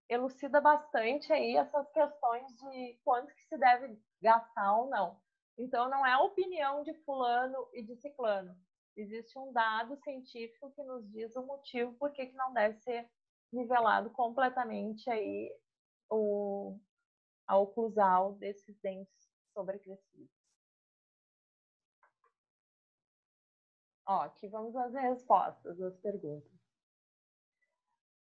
elucida bastante aí essas questões de quanto que se deve gastar ou não. Então, não é a opinião de fulano e de ciclano. Existe um dado científico que nos diz o motivo por que não deve ser nivelado completamente aí a oclusal desses dentes sobrecrescidos. Ó, aqui vamos às respostas das perguntas.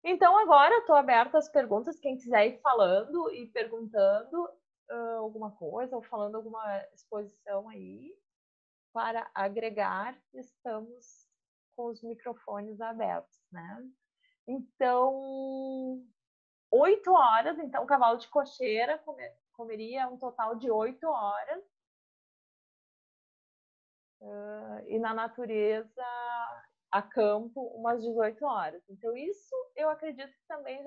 Então, agora estou aberta às perguntas. Quem quiser ir falando e perguntando alguma coisa ou falando alguma exposição aí, para agregar, estamos com os microfones abertos, né? Então, 8 horas. Então, o cavalo de cocheira comeria um total de 8 horas. E na natureza, a campo, umas 18 horas. Então, isso eu acredito que também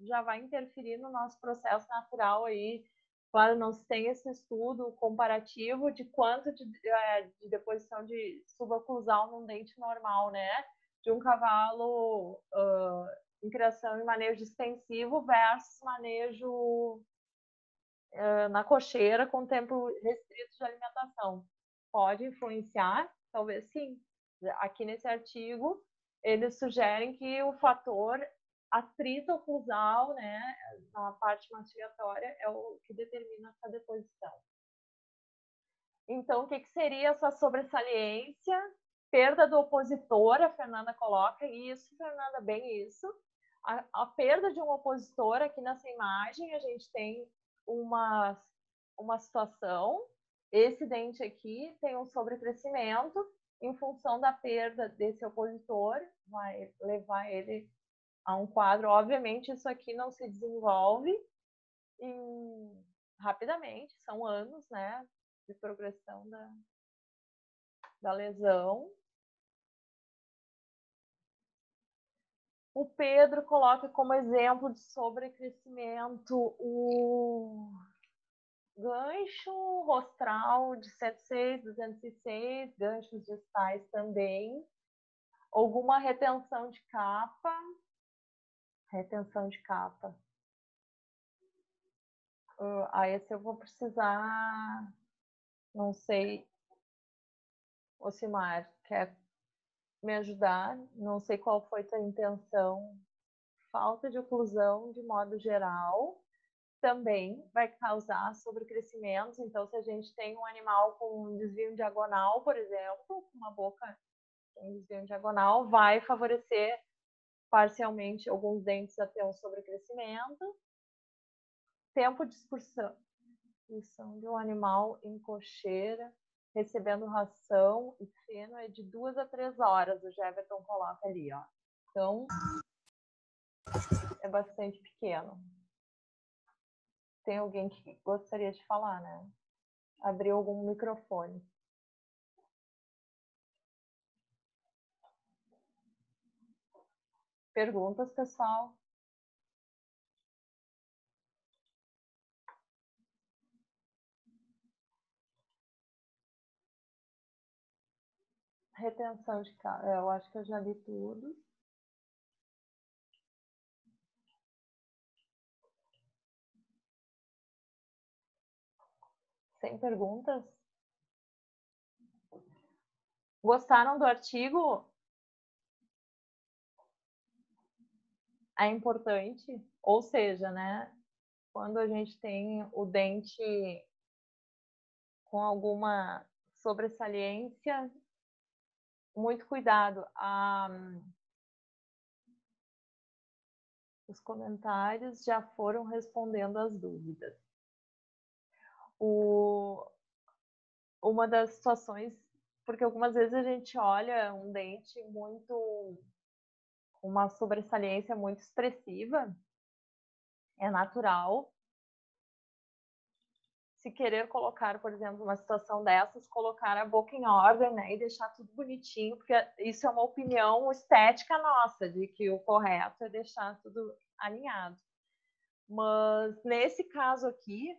já vai interferir no nosso processo natural aí. Claro, não se tem esse estudo comparativo de quanto de deposição de suboclusal num dente normal, né? De um cavalo em criação e manejo extensivo versus manejo na cocheira com tempo restrito de alimentação. Pode influenciar? Talvez sim. Aqui nesse artigo, eles sugerem que o fator atrito oclusal, né, na parte mastigatória, é o que determina essa deposição. Então, o que seria essa sobressaliência? Perda do opositor, a Fernanda coloca, isso, Fernanda, bem isso. A perda de um opositor, aqui nessa imagem, a gente tem uma situação. Esse dente aqui tem um sobrecrescimento, em função da perda desse opositor, vai levar ele a um quadro. Obviamente, isso aqui não se desenvolve rapidamente, são anos, né, de progressão da lesão. O Pedro coloca como exemplo de sobrecrescimento o gancho rostral de 106, 206, ganchos distais também. Alguma retenção de capa. Retenção de capa. Esse eu vou precisar, não sei, Ocimar, quer me ajudar? Não sei qual foi tua intenção. Falta de oclusão de modo geral. também vai causar sobrecrescimentos. Então, se a gente tem um animal com um desvio diagonal, por exemplo, com uma boca com um desvio diagonal, vai favorecer parcialmente alguns dentes a ter um sobrecrescimento. Tempo de expulsão de um animal em cocheira, recebendo ração e feno é de 2 a 3 horas, o Jeverton coloca ali, ó. Então, é bastante pequeno. Tem alguém que gostaria de falar, né? Abriu algum microfone. Perguntas, pessoal? Retenção de carne. Eu acho que eu já li tudo. Sem perguntas? Gostaram do artigo? É importante, ou seja, né, quando a gente tem o dente com alguma sobressalência, muito cuidado. Os comentários já foram respondendo as dúvidas. Uma das situações, porque algumas vezes a gente olha um dente muito, uma sobressalência muito expressiva, é natural. Se querer colocar, por exemplo, uma situação dessas, colocar a boca em ordem, né, e deixar tudo bonitinho, porque isso é uma opinião estética nossa, de que o correto é deixar tudo alinhado. Mas, nesse caso aqui,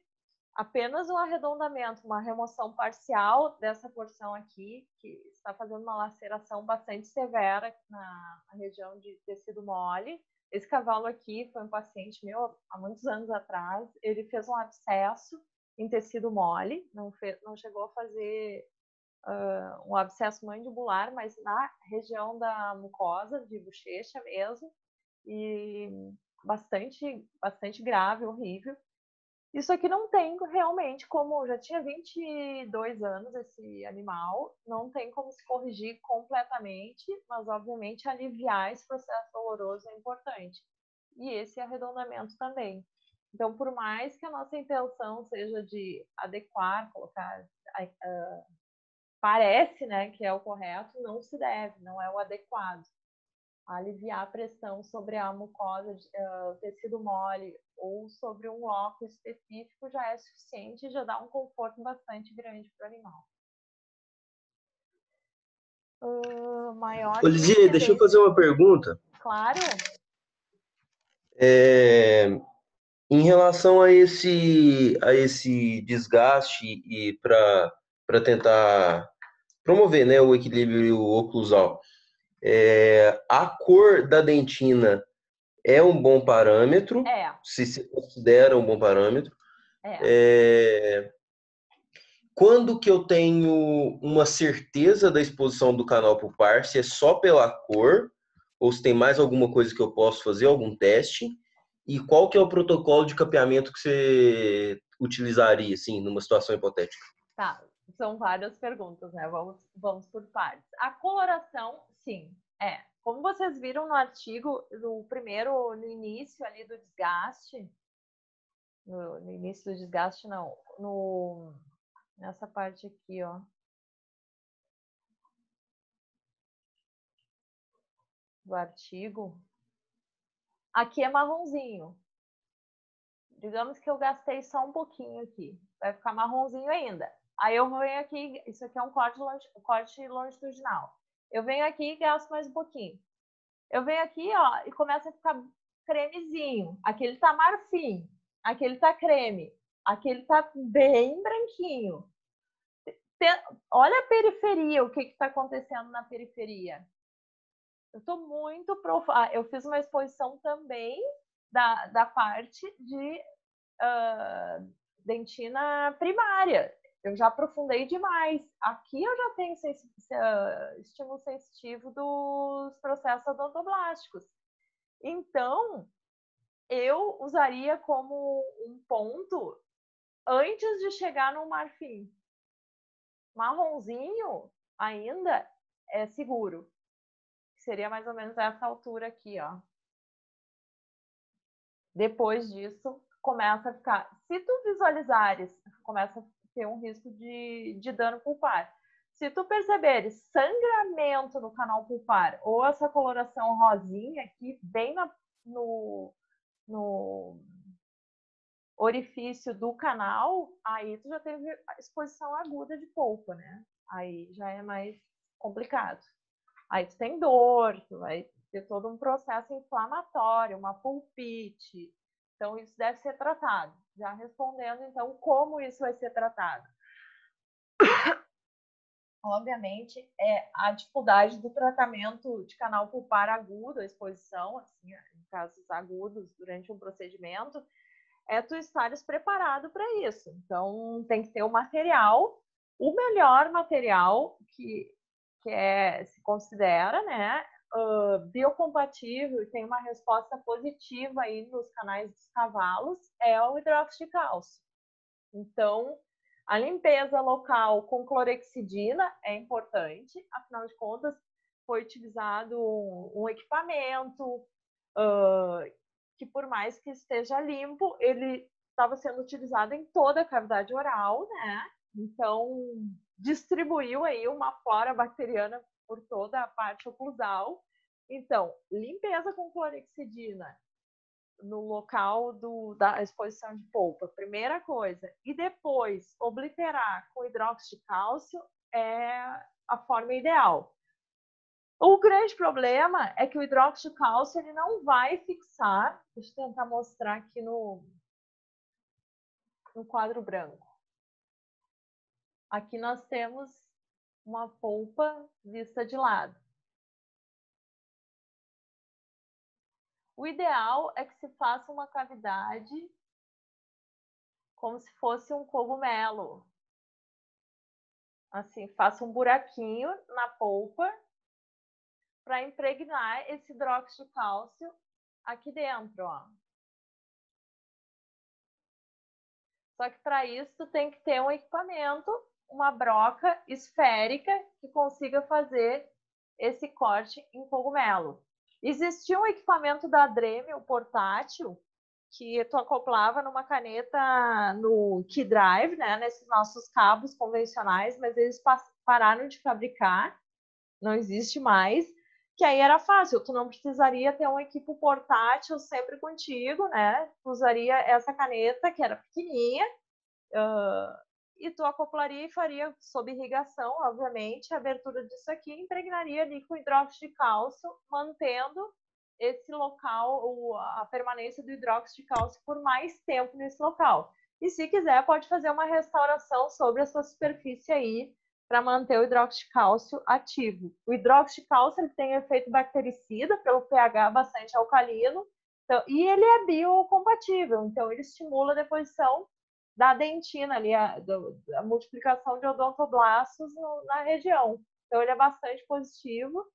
apenas um arredondamento, uma remoção parcial dessa porção aqui, que está fazendo uma laceração bastante severa na região de tecido mole. Esse cavalo aqui foi um paciente meu há muitos anos atrás, ele fez um abscesso em tecido mole, não chegou a fazer um abscesso mandibular, mas na região da mucosa, de bochecha mesmo, e bastante grave, horrível. Isso aqui não tem realmente como, já tinha 22 anos esse animal, não tem como se corrigir completamente, mas obviamente aliviar esse processo doloroso é importante. E esse arredondamento também. Então, por mais que a nossa intenção seja de adequar, colocar, parece, né, que é o correto, não se deve, não é o adequado. Aliviar a pressão sobre a mucosa, o tecido mole ou sobre um lóculo específico já é suficiente e já dá um conforto bastante grande para o animal. Maior
Olivier, deixa eu fazer uma pergunta.
Claro.
Em relação a esse desgaste e para tentar promover, né, o equilíbrio oclusal, a cor da dentina é um bom parâmetro? Se considera um bom parâmetro? Quando que eu tenho uma certeza da exposição do canal pulpar, se é só pela cor, ou se tem mais alguma coisa que eu posso fazer, algum teste? E qual que é o protocolo de capeamento que você utilizaria, assim, numa situação hipotética?
Tá, são várias perguntas, né? Vamos por partes. A coloração, sim, como vocês viram no artigo, no início ali do desgaste, no início do desgaste não, nessa parte aqui, ó. Do artigo. Aqui é marronzinho. Digamos que eu gastei só um pouquinho aqui. Vai ficar marronzinho ainda. Aí eu venho aqui, isso aqui é um corte longitudinal. Eu venho aqui e gasto mais um pouquinho. Eu venho aqui, ó, e começa a ficar cremezinho. Aquele tá marfim. Aquele tá creme. Aquele tá bem branquinho. Olha a periferia, o que está acontecendo na periferia. Eu estou muito eu fiz uma exposição também da parte de dentina primária. Eu já aprofundei demais. Aqui eu já tenho estímulo sensitivo dos processos odontoblásticos. Então, eu usaria como um ponto antes de chegar no marfim. Marronzinho ainda é seguro. Seria mais ou menos essa altura aqui, ó. Depois disso, começa a ficar... Se tu visualizares, começa a ter um risco de dano pulpar. Se tu perceberes sangramento no canal pulpar ou essa coloração rosinha aqui, bem no orifício do canal, aí tu já teve exposição aguda de polpa, né? Aí já é mais complicado. Aí tu tem dor, tu vai ter todo um processo inflamatório, uma pulpite. Então, isso deve ser tratado. Já respondendo, então, como isso vai ser tratado? Obviamente, a dificuldade do tratamento de canal pulpar agudo, a exposição, assim, em casos agudos durante um procedimento, é tu estares preparado para isso. Então, tem que ter o material, o melhor material que se considera, né, biocompatível e tem uma resposta positiva aí nos canais dos cavalos, é o hidróxido de cálcio. Então, a limpeza local com clorexidina é importante, afinal de contas, foi utilizado um equipamento que, por mais que esteja limpo, ele estava sendo utilizado em toda a cavidade oral, né? Então, distribuiu aí uma flora bacteriana por toda a parte oclusal. Então, limpeza com clorexidina no local da exposição de polpa, primeira coisa. E depois, obliterar com hidróxido de cálcio é a forma ideal. O grande problema é que o hidróxido de cálcio ele não vai fixar. Deixa eu tentar mostrar aqui no quadro branco. Aqui nós temos uma polpa vista de lado. O ideal é que se faça uma cavidade como se fosse um cogumelo. Assim, faça um buraquinho na polpa para impregnar esse hidróxido de cálcio aqui dentro, ó. Só que para isso tu tem que ter um equipamento, uma broca esférica que consiga fazer esse corte em cogumelo. Existia um equipamento da Dremel portátil que tu acoplava numa caneta no Key Drive, né, nesses nossos cabos convencionais, mas eles pararam de fabricar, não existe mais, que aí era fácil, tu não precisaria ter um equipo portátil sempre contigo, né, tu usaria essa caneta que era pequenininha, e tu acoplaria e faria sob irrigação, obviamente, a abertura disso aqui, impregnaria ali com hidróxido de cálcio, mantendo esse local, a permanência do hidróxido de cálcio por mais tempo nesse local. E se quiser, pode fazer uma restauração sobre essa superfície aí, para manter o hidróxido de cálcio ativo. O hidróxido de cálcio ele tem efeito bactericida, pelo pH bastante alcalino, então, e ele é biocompatível, então ele estimula a deposição da dentina ali, a multiplicação de odontoblastos na região. Então, ele é bastante positivo.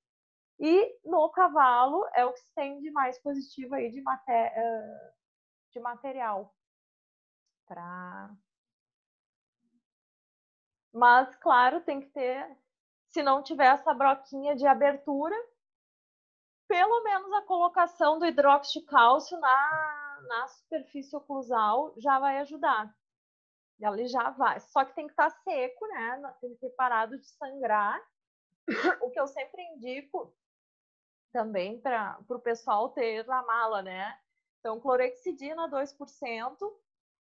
E no cavalo é o que se tem de mais positivo aí de material. Mas, claro, tem que ter, se não tiver essa broquinha de abertura, pelo menos a colocação do hidróxido de cálcio na superfície oclusal já vai ajudar. E ali já vai. Só que tem que estar seco, né? Tem que ter parado de sangrar. O que eu sempre indico também para o pessoal ter na mala, né? Então, clorexidina 2%,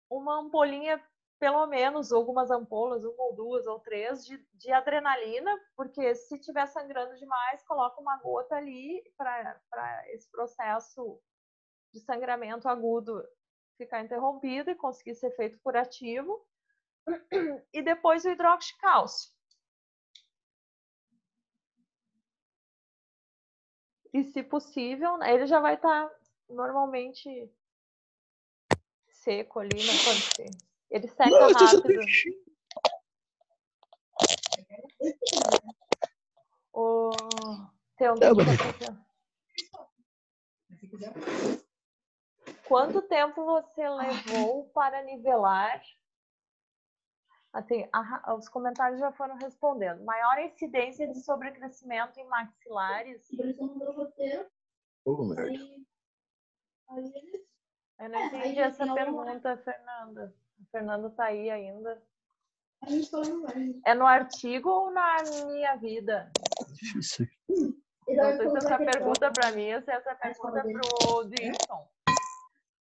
uma ampolinha, pelo menos, algumas ampolas, uma ou duas ou três, de adrenalina, porque se estiver sangrando demais, coloca uma gota ali para esse processo de sangramento agudo ficar interrompido e conseguir ser feito curativo. E depois o hidróxido de cálcio. E se possível, ele já vai estar normalmente seco ali, não pode ser. Ele seca rápido. Tem alguém que tá... Quanto tempo você levou para nivelar? Os comentários já foram respondendo. Maior incidência de sobrecrescimento em maxilares?
Oh, merda.
Eu não entendi essa pergunta, Fernanda. A Fernanda tá aí ainda. É no artigo ou na minha vida?
Difícil.
Não sei se essa pergunta é para mim ou se essa pergunta é para o Dilson.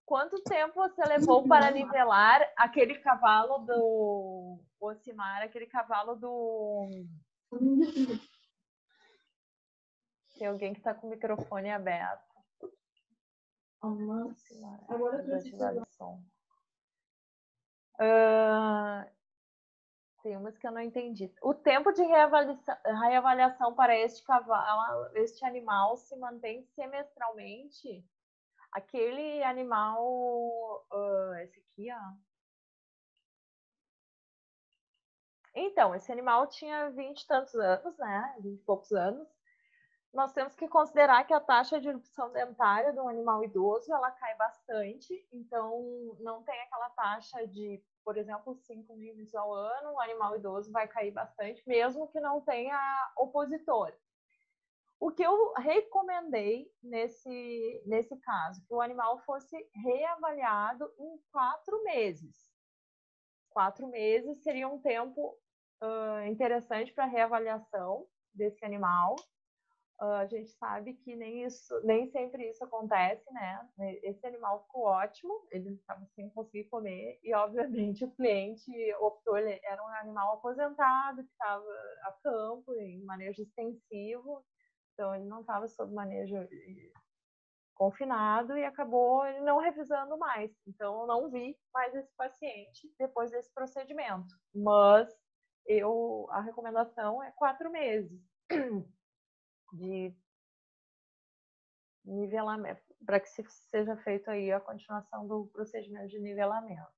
Quanto tempo você levou para nivelar aquele cavalo do Ocimar, aquele cavalo do... Tem alguém que está com o microfone aberto. Agora desativar o som. Tem umas que eu não entendi. O tempo de reavaliação para este cavalo, este animal se mantém semestralmente? Aquele animal, esse aqui, ó. Então, esse animal tinha 20 e tantos anos, né? 20 e poucos anos. Nós temos que considerar que a taxa de erupção dentária de um animal idoso, ela cai bastante. Então, não tem aquela taxa de, por exemplo, 5 milímetros ao ano. O animal idoso vai cair bastante, mesmo que não tenha opositor. O que eu recomendei nesse caso, que o animal fosse reavaliado em 4 meses. 4 meses seria um tempo interessante para reavaliação desse animal. A gente sabe que nem sempre isso acontece, né? Esse animal ficou ótimo, ele estava sem conseguir comer e, obviamente, o cliente optou, ele era um animal aposentado, que estava a campo, em manejo extensivo, então ele não estava sob manejo confinado e acabou ele não revisando mais. Então, eu não vi mais esse paciente depois desse procedimento. Mas a recomendação é 4 meses de nivelamento, para que seja feito aí a continuação do procedimento de nivelamento.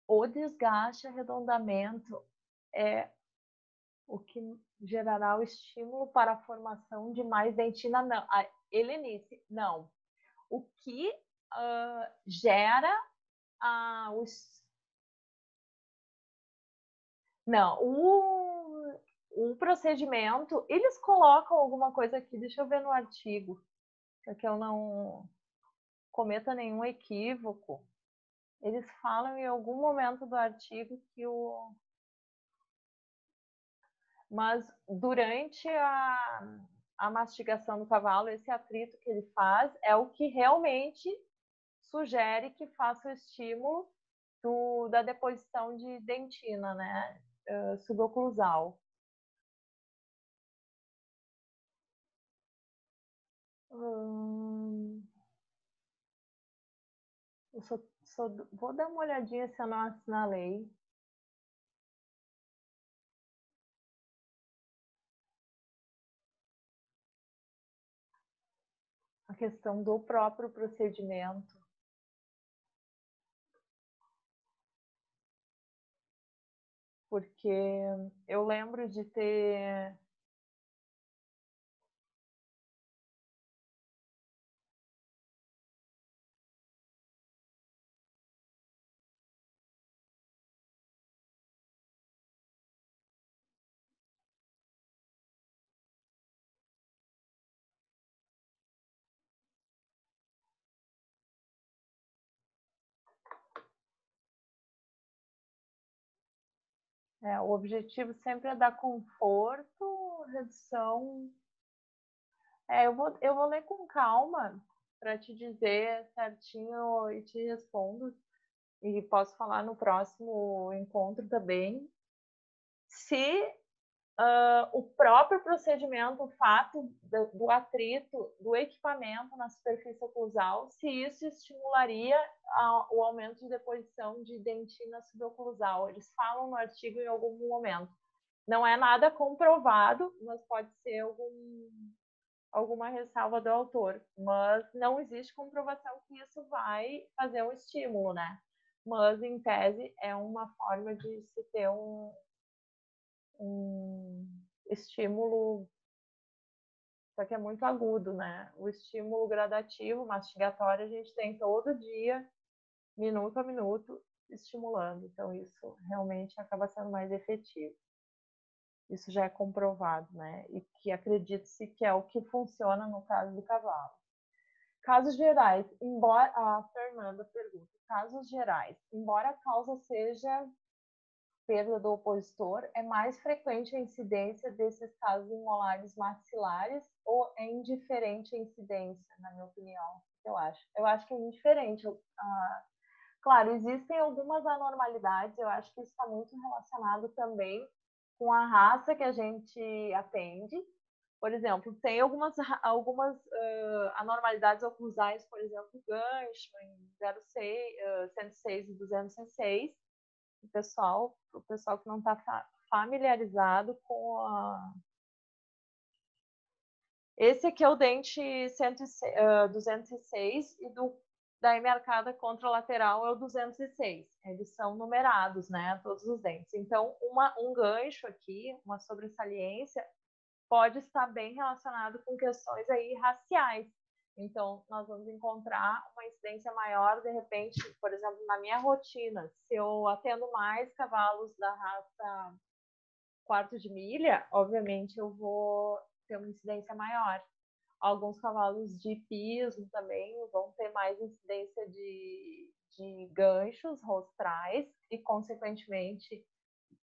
O desgaste, arredondamento é o que gerará o estímulo para a formação de mais dentina? Não. A Helenice, não. O que gera Não, o procedimento, eles colocam alguma coisa aqui, deixa eu ver no artigo, para que eu não cometa nenhum equívoco. Eles falam em algum momento do artigo que Mas durante a mastigação do cavalo, esse atrito que ele faz é o que realmente sugere que faça o estímulo da deposição de dentina, né? Suboclusal. Vou dar uma olhadinha se eu não assinalei. A questão do próprio procedimento. Porque eu lembro de ter... o objetivo sempre é dar conforto, redução... eu vou ler com calma para te dizer certinho e te respondo. E posso falar no próximo encontro também. Se o próprio procedimento, o fato do atrito do equipamento na superfície oclusal, se isso estimularia o aumento de deposição de dentina suboclusal. Eles falam no artigo em algum momento. Não é nada comprovado, mas pode ser alguma ressalva do autor. Mas não existe comprovação que isso vai fazer um estímulo, né? Mas, em tese, é uma forma de se ter um estímulo Só que é muito agudo, né? O estímulo gradativo, mastigatório, a gente tem todo dia, minuto a minuto, estimulando. Então, isso realmente acaba sendo mais efetivo. Isso já é comprovado, né? E que acredite-se que é o que funciona no caso do cavalo. Casos gerais, embora... A Fernanda pergunta. Casos gerais, embora a causa seja perda do opositor, é mais frequente a incidência desses casos em molares maxilares ou é indiferente a incidência, na minha opinião? Eu acho que é indiferente. Claro, existem algumas anormalidades, eu acho que isso está muito relacionado também com a raça que a gente atende. Por exemplo, tem algumas anormalidades oclusais, por exemplo, gancho em 106 e 206. O pessoal que não está familiarizado com a... Esse aqui é o dente 206 e da arcada contralateral é o 206. Eles são numerados, né? Todos os dentes. Então, um gancho aqui, uma sobressalência, pode estar bem relacionado com questões aí raciais. Então, nós vamos encontrar uma incidência maior, de repente, por exemplo, na minha rotina, se eu atendo mais cavalos da raça quarto de milha, obviamente eu vou ter uma incidência maior. Alguns cavalos de pismo também vão ter mais incidência de ganchos rostrais e, consequentemente,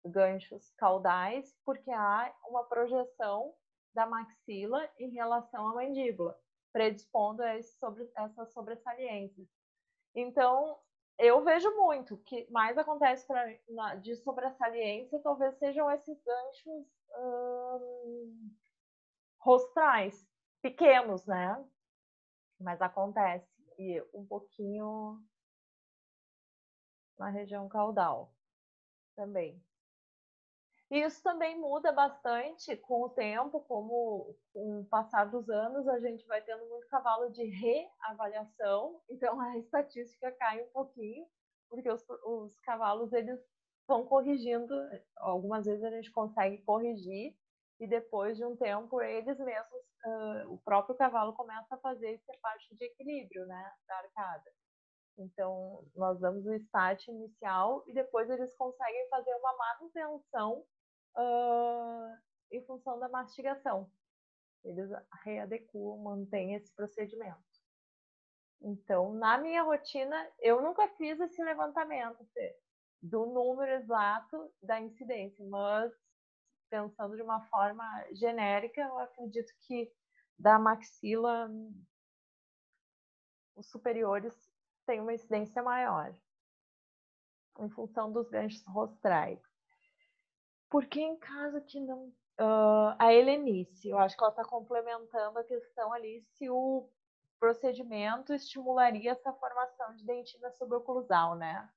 ganchos caudais, porque há uma projeção da maxila em relação à mandíbula, predispondo a essas sobressaliências. Então, eu vejo muito, o que mais acontece de sobressaliência talvez sejam esses ganchos rostrais, pequenos, né? Mas acontece, e um pouquinho na região caudal também. Isso também muda bastante com o tempo, como com o passar dos anos a gente vai tendo muito cavalo de reavaliação, então a estatística cai um pouquinho, porque os cavalos eles vão corrigindo, algumas vezes a gente consegue corrigir, e depois de um tempo eles mesmos, o próprio cavalo começa a fazer essa parte de equilíbrio, né, da arcada. Então, nós damos o start inicial e depois eles conseguem fazer uma manutenção em função da mastigação. Eles readequam, mantêm esse procedimento. Então, na minha rotina, eu nunca fiz esse levantamento do número exato da incidência, mas pensando de uma forma genérica, eu acredito que da maxila, os superiores têm uma incidência maior, em função dos ganchos rostrais. Porque em caso que não... a Helenice, eu acho que ela está complementando a questão ali se o procedimento estimularia essa formação de dentina suboclusal, né?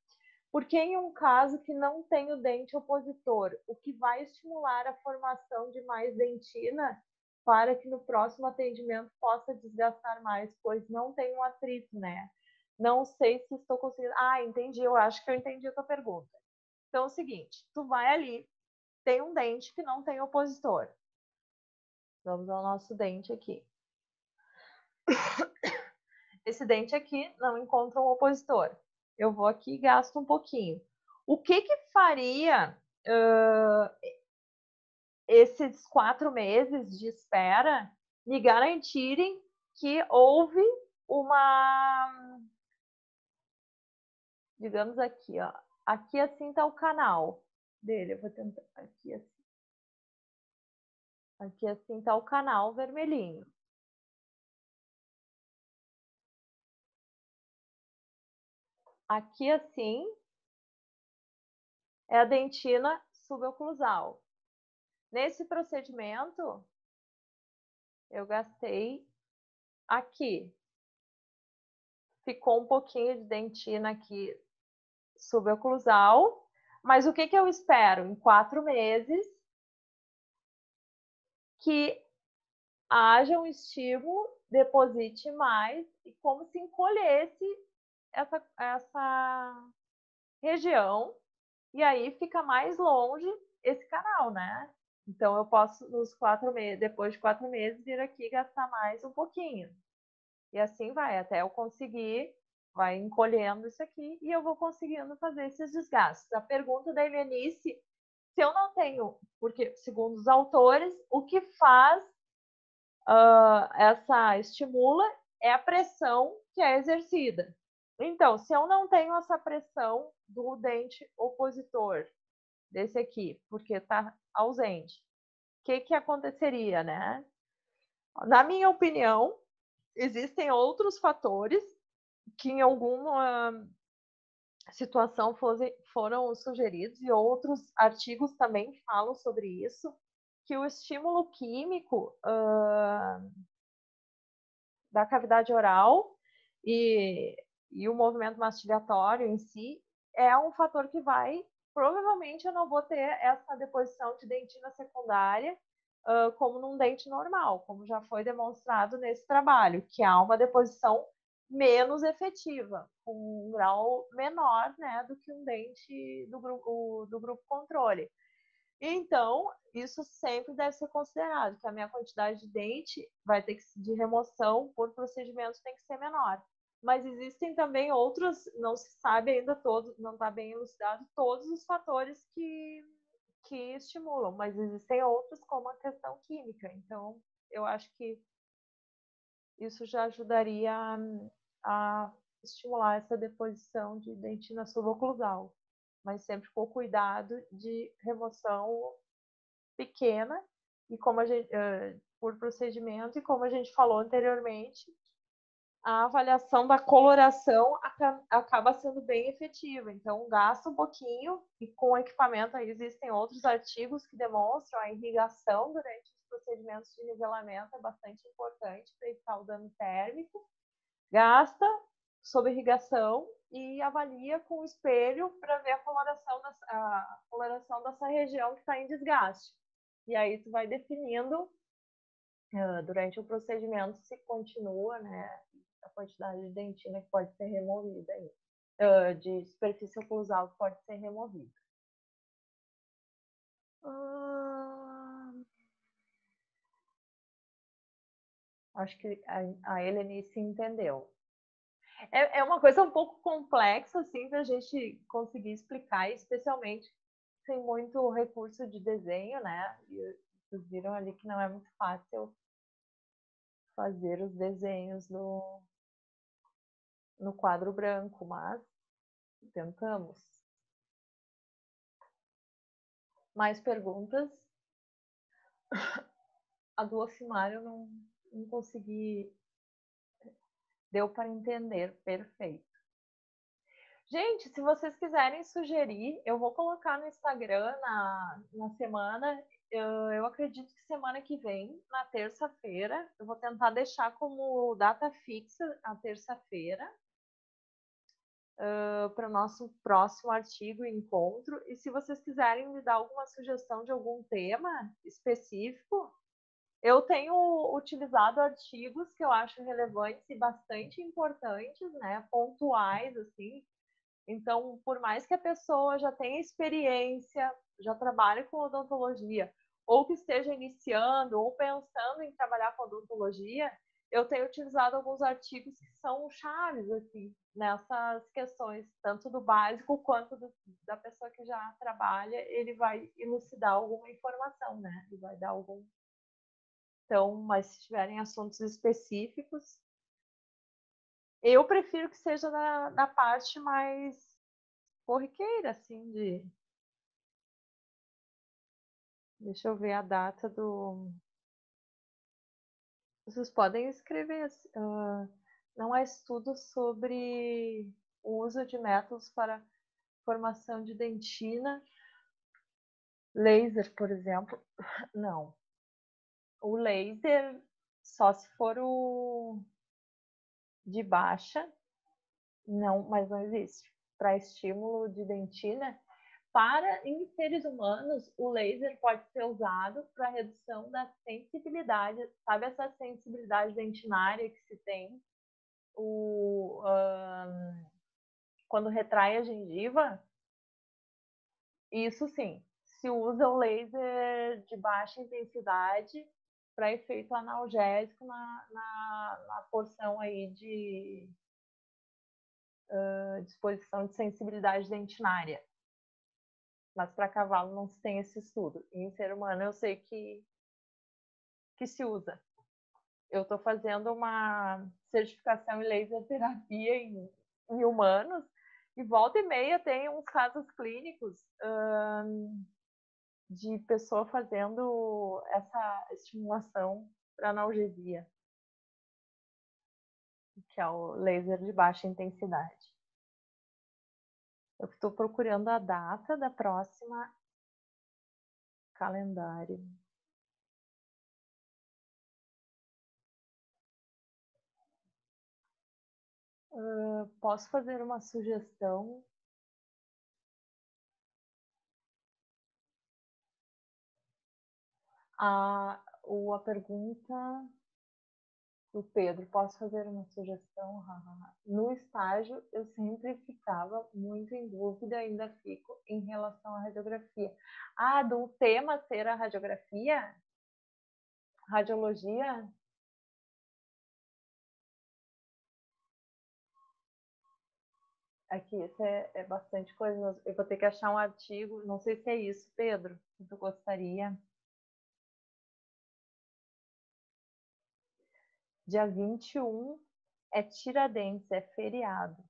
Porque em um caso que não tem o dente opositor, o que vai estimular a formação de mais dentina para que no próximo atendimento possa desgastar mais, pois não tem um atrito, né? Não sei se estou conseguindo... entendi, eu acho que eu entendi a tua pergunta. Então é o seguinte, tu vai ali, tem um dente que não tem opositor. Vamos ao nosso dente aqui. Esse dente aqui não encontra um opositor. Eu vou aqui e gasto um pouquinho. O que faria esses 4 meses de espera me garantirem que houve uma... Digamos aqui, ó. Aqui assim está o canal dele. Eu vou tentar aqui assim. Aqui assim está o canal vermelhinho. Aqui assim é a dentina suboclusal. Nesse procedimento, eu gastei aqui. Ficou um pouquinho de dentina aqui suboclusal. Mas o que eu espero? Em 4 meses, que haja um estímulo, deposite mais, e como se encolhesse essa região, e aí fica mais longe esse canal, né? Então, eu posso, nos 4 meses, depois de 4 meses, vir aqui gastar mais um pouquinho. E assim vai, até eu conseguir, vai encolhendo isso aqui e eu vou conseguindo fazer esses desgastes. A pergunta da Helenice, se eu não tenho, porque, segundo os autores, o que faz essa estimula é a pressão que é exercida. Então, se eu não tenho essa pressão do dente opositor, desse aqui, porque está ausente, o que aconteceria, né? Na minha opinião, existem outros fatores que em alguma situação foram sugeridos e outros artigos também falam sobre isso, que o estímulo químico da cavidade oral e o movimento mastigatório em si é um fator que vai, provavelmente eu não vou ter essa deposição de dentina secundária como num dente normal, como já foi demonstrado nesse trabalho, que há uma deposição menos efetiva, com um grau menor, né, do que um dente do grupo controle. Então, isso sempre deve ser considerado, que a minha quantidade de dente vai ter que, de remoção por procedimento tem que ser menor. Mas existem também outros, não se sabe ainda todos, não está bem elucidado todos os fatores que estimulam, mas existem outros como a questão química. Então, eu acho que isso já ajudaria a estimular essa deposição de dentina suboclusal, mas sempre com cuidado de remoção pequena e como a gente, por procedimento, e como a gente falou anteriormente, a avaliação da coloração acaba sendo bem efetiva. Então, gasta um pouquinho e com o equipamento aí existem outros artigos que demonstram a irrigação durante os procedimentos de nivelamento é bastante importante para evitar o dano térmico. Gasta sob irrigação e avalia com o espelho para ver a coloração dessa região que está em desgaste. E aí tu vai definindo durante o procedimento se continua, né, a quantidade de dentina que pode ser removida aí, de superfície oclusal que pode ser removida. Acho que a Helenice entendeu. É uma coisa um pouco complexa, assim, para a gente conseguir explicar, especialmente sem muito recurso de desenho, né? E vocês viram ali que não é muito fácil fazer os desenhos no quadro branco, mas tentamos. Mais perguntas? A do Ofimar eu não consegui. Deu para entender, perfeito. Gente, se vocês quiserem sugerir, eu vou colocar no Instagram na semana. Eu acredito que semana que vem, na terça-feira, eu vou tentar deixar como data fixa a terça-feira para o nosso próximo artigo e encontro. E se vocês quiserem me dar alguma sugestão de algum tema específico, eu tenho utilizado artigos que eu acho relevantes e bastante importantes, né, pontuais, assim. Então, por mais que a pessoa já tenha experiência, já trabalhe com odontologia, ou que esteja iniciando, ou pensando em trabalhar com odontologia, eu tenho utilizado alguns artigos que são chaves, assim, nessas questões, tanto do básico quanto da pessoa que já trabalha, ele vai elucidar alguma informação, né? Ele vai dar algum... Então, mas se tiverem assuntos específicos, eu prefiro que seja na parte mais corriqueira, assim, de... Deixa eu ver a data do... Vocês podem escrever, não há estudo sobre o uso de métodos para formação de dentina, laser, por exemplo, não. O laser, só se for o de baixa, não, mas não existe. Para estímulo de dentina, em seres humanos, o laser pode ser usado para redução da sensibilidade. Sabe essa sensibilidade dentinária que se tem quando retrai a gengiva? Isso sim. se usa o laser de baixa intensidade para efeito analgésico na porção aí de disposição de sensibilidade dentinária. Mas para cavalo não se tem esse estudo. E em ser humano eu sei que se usa. Eu estou fazendo uma certificação em laser terapia em humanos e volta e meia tem uns casos clínicos de pessoa fazendo essa estimulação para analgesia, que é o laser de baixa intensidade. Eu estou procurando a data da próxima calendário. Posso fazer uma sugestão? A pergunta do Pedro, posso fazer uma sugestão? No estágio, eu sempre ficava muito em dúvida, ainda fico, em relação à radiografia. Do tema ser a radiografia? Radiologia? Aqui, isso é bastante coisa. Eu vou ter que achar um artigo. Não sei se é isso, Pedro, se tu gostaria. Dia 21 é Tiradentes, é feriado.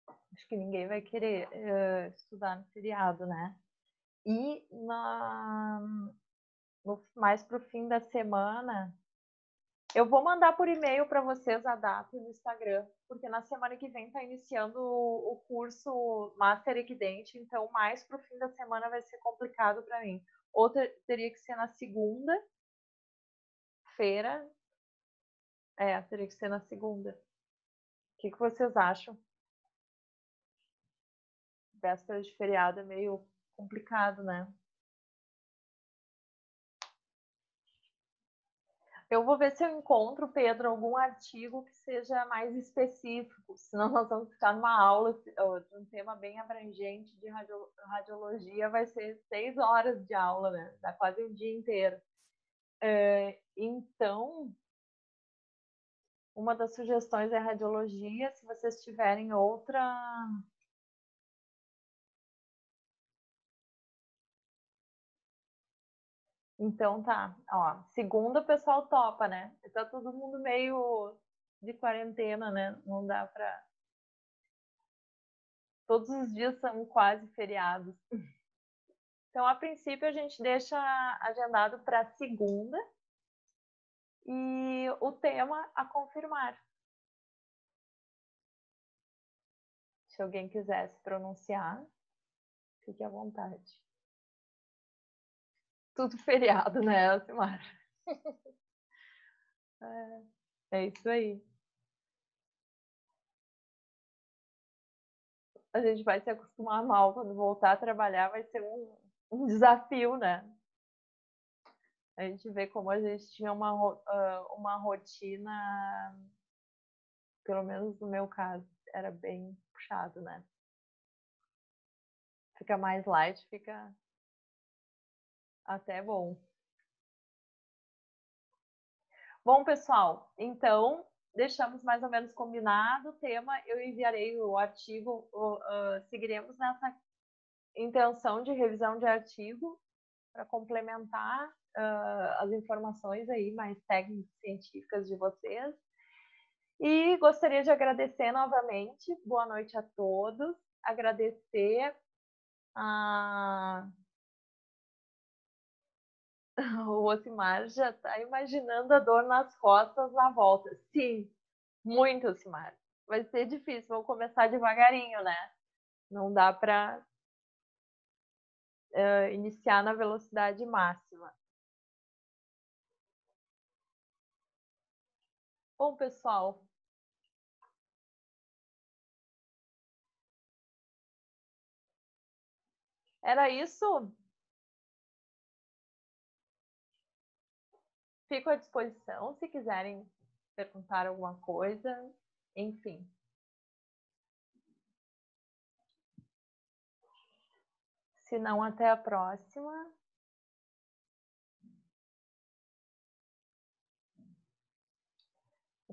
Acho que ninguém vai querer estudar no feriado, né? E mais para o fim da semana, eu vou mandar por e-mail para vocês a data no Instagram, porque na semana que vem está iniciando o curso Master Equidente, então mais para o fim da semana vai ser complicado para mim. Ou teria que ser na segunda-feira. Teria que ser na segunda. O que vocês acham? Véspera de feriado é meio complicado, né? Eu vou ver se eu encontro, Pedro, algum artigo que seja mais específico, senão nós vamos ficar numa aula de um tema bem abrangente de radiologia, vai ser 6 horas de aula, né? Dá quase um dia inteiro. Então, uma das sugestões é radiologia. Se vocês tiverem outra... Então tá, ó, segunda o pessoal topa, né? Tá todo mundo meio de quarentena, né? Não dá pra... Todos os dias são quase feriados. Então, a princípio, a gente deixa agendado para segunda e o tema a confirmar. Se alguém quiser se pronunciar, fique à vontade. Tudo feriado, né, Alcimar? É isso aí. A gente vai se acostumar mal quando voltar a trabalhar, vai ser um desafio, né? A gente vê como a gente tinha uma rotina, pelo menos no meu caso, era bem puxado, né? Fica mais light, fica até bom. Bom, pessoal, então deixamos mais ou menos combinado o tema. Eu enviarei o artigo, seguiremos nessa intenção de revisão de artigo para complementar as informações aí mais técnicas científicas de vocês. E gostaria de agradecer novamente. Boa noite a todos. Agradecer o Ocimar já está imaginando a dor nas costas na volta. Sim, muito, Ocimar. Vai ser difícil, vou começar devagarinho, né? Não dá para iniciar na velocidade máxima. Bom, pessoal, era isso. Fico à disposição se quiserem perguntar alguma coisa, enfim. Se não, até a próxima.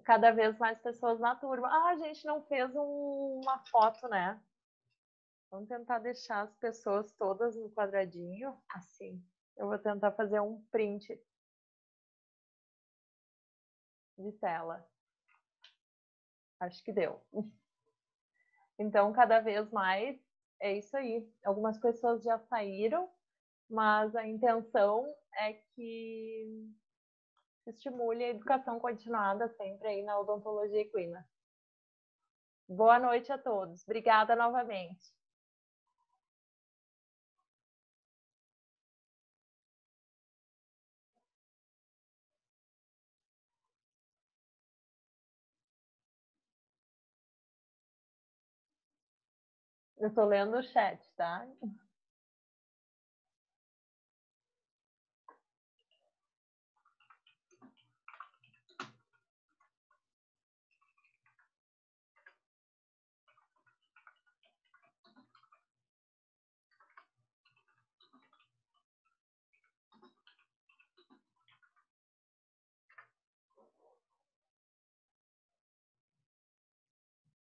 Cada vez mais pessoas na turma. Ah, a gente não fez uma foto, né? Vamos tentar deixar as pessoas todas no quadradinho, assim. Eu vou tentar fazer um print de tela. Acho que deu. Então, cada vez mais, é isso aí. Algumas pessoas já saíram, mas a intenção é que estimule a educação continuada sempre aí na odontologia equina. Boa noite a todos. Obrigada novamente. Eu estou lendo o chat, tá?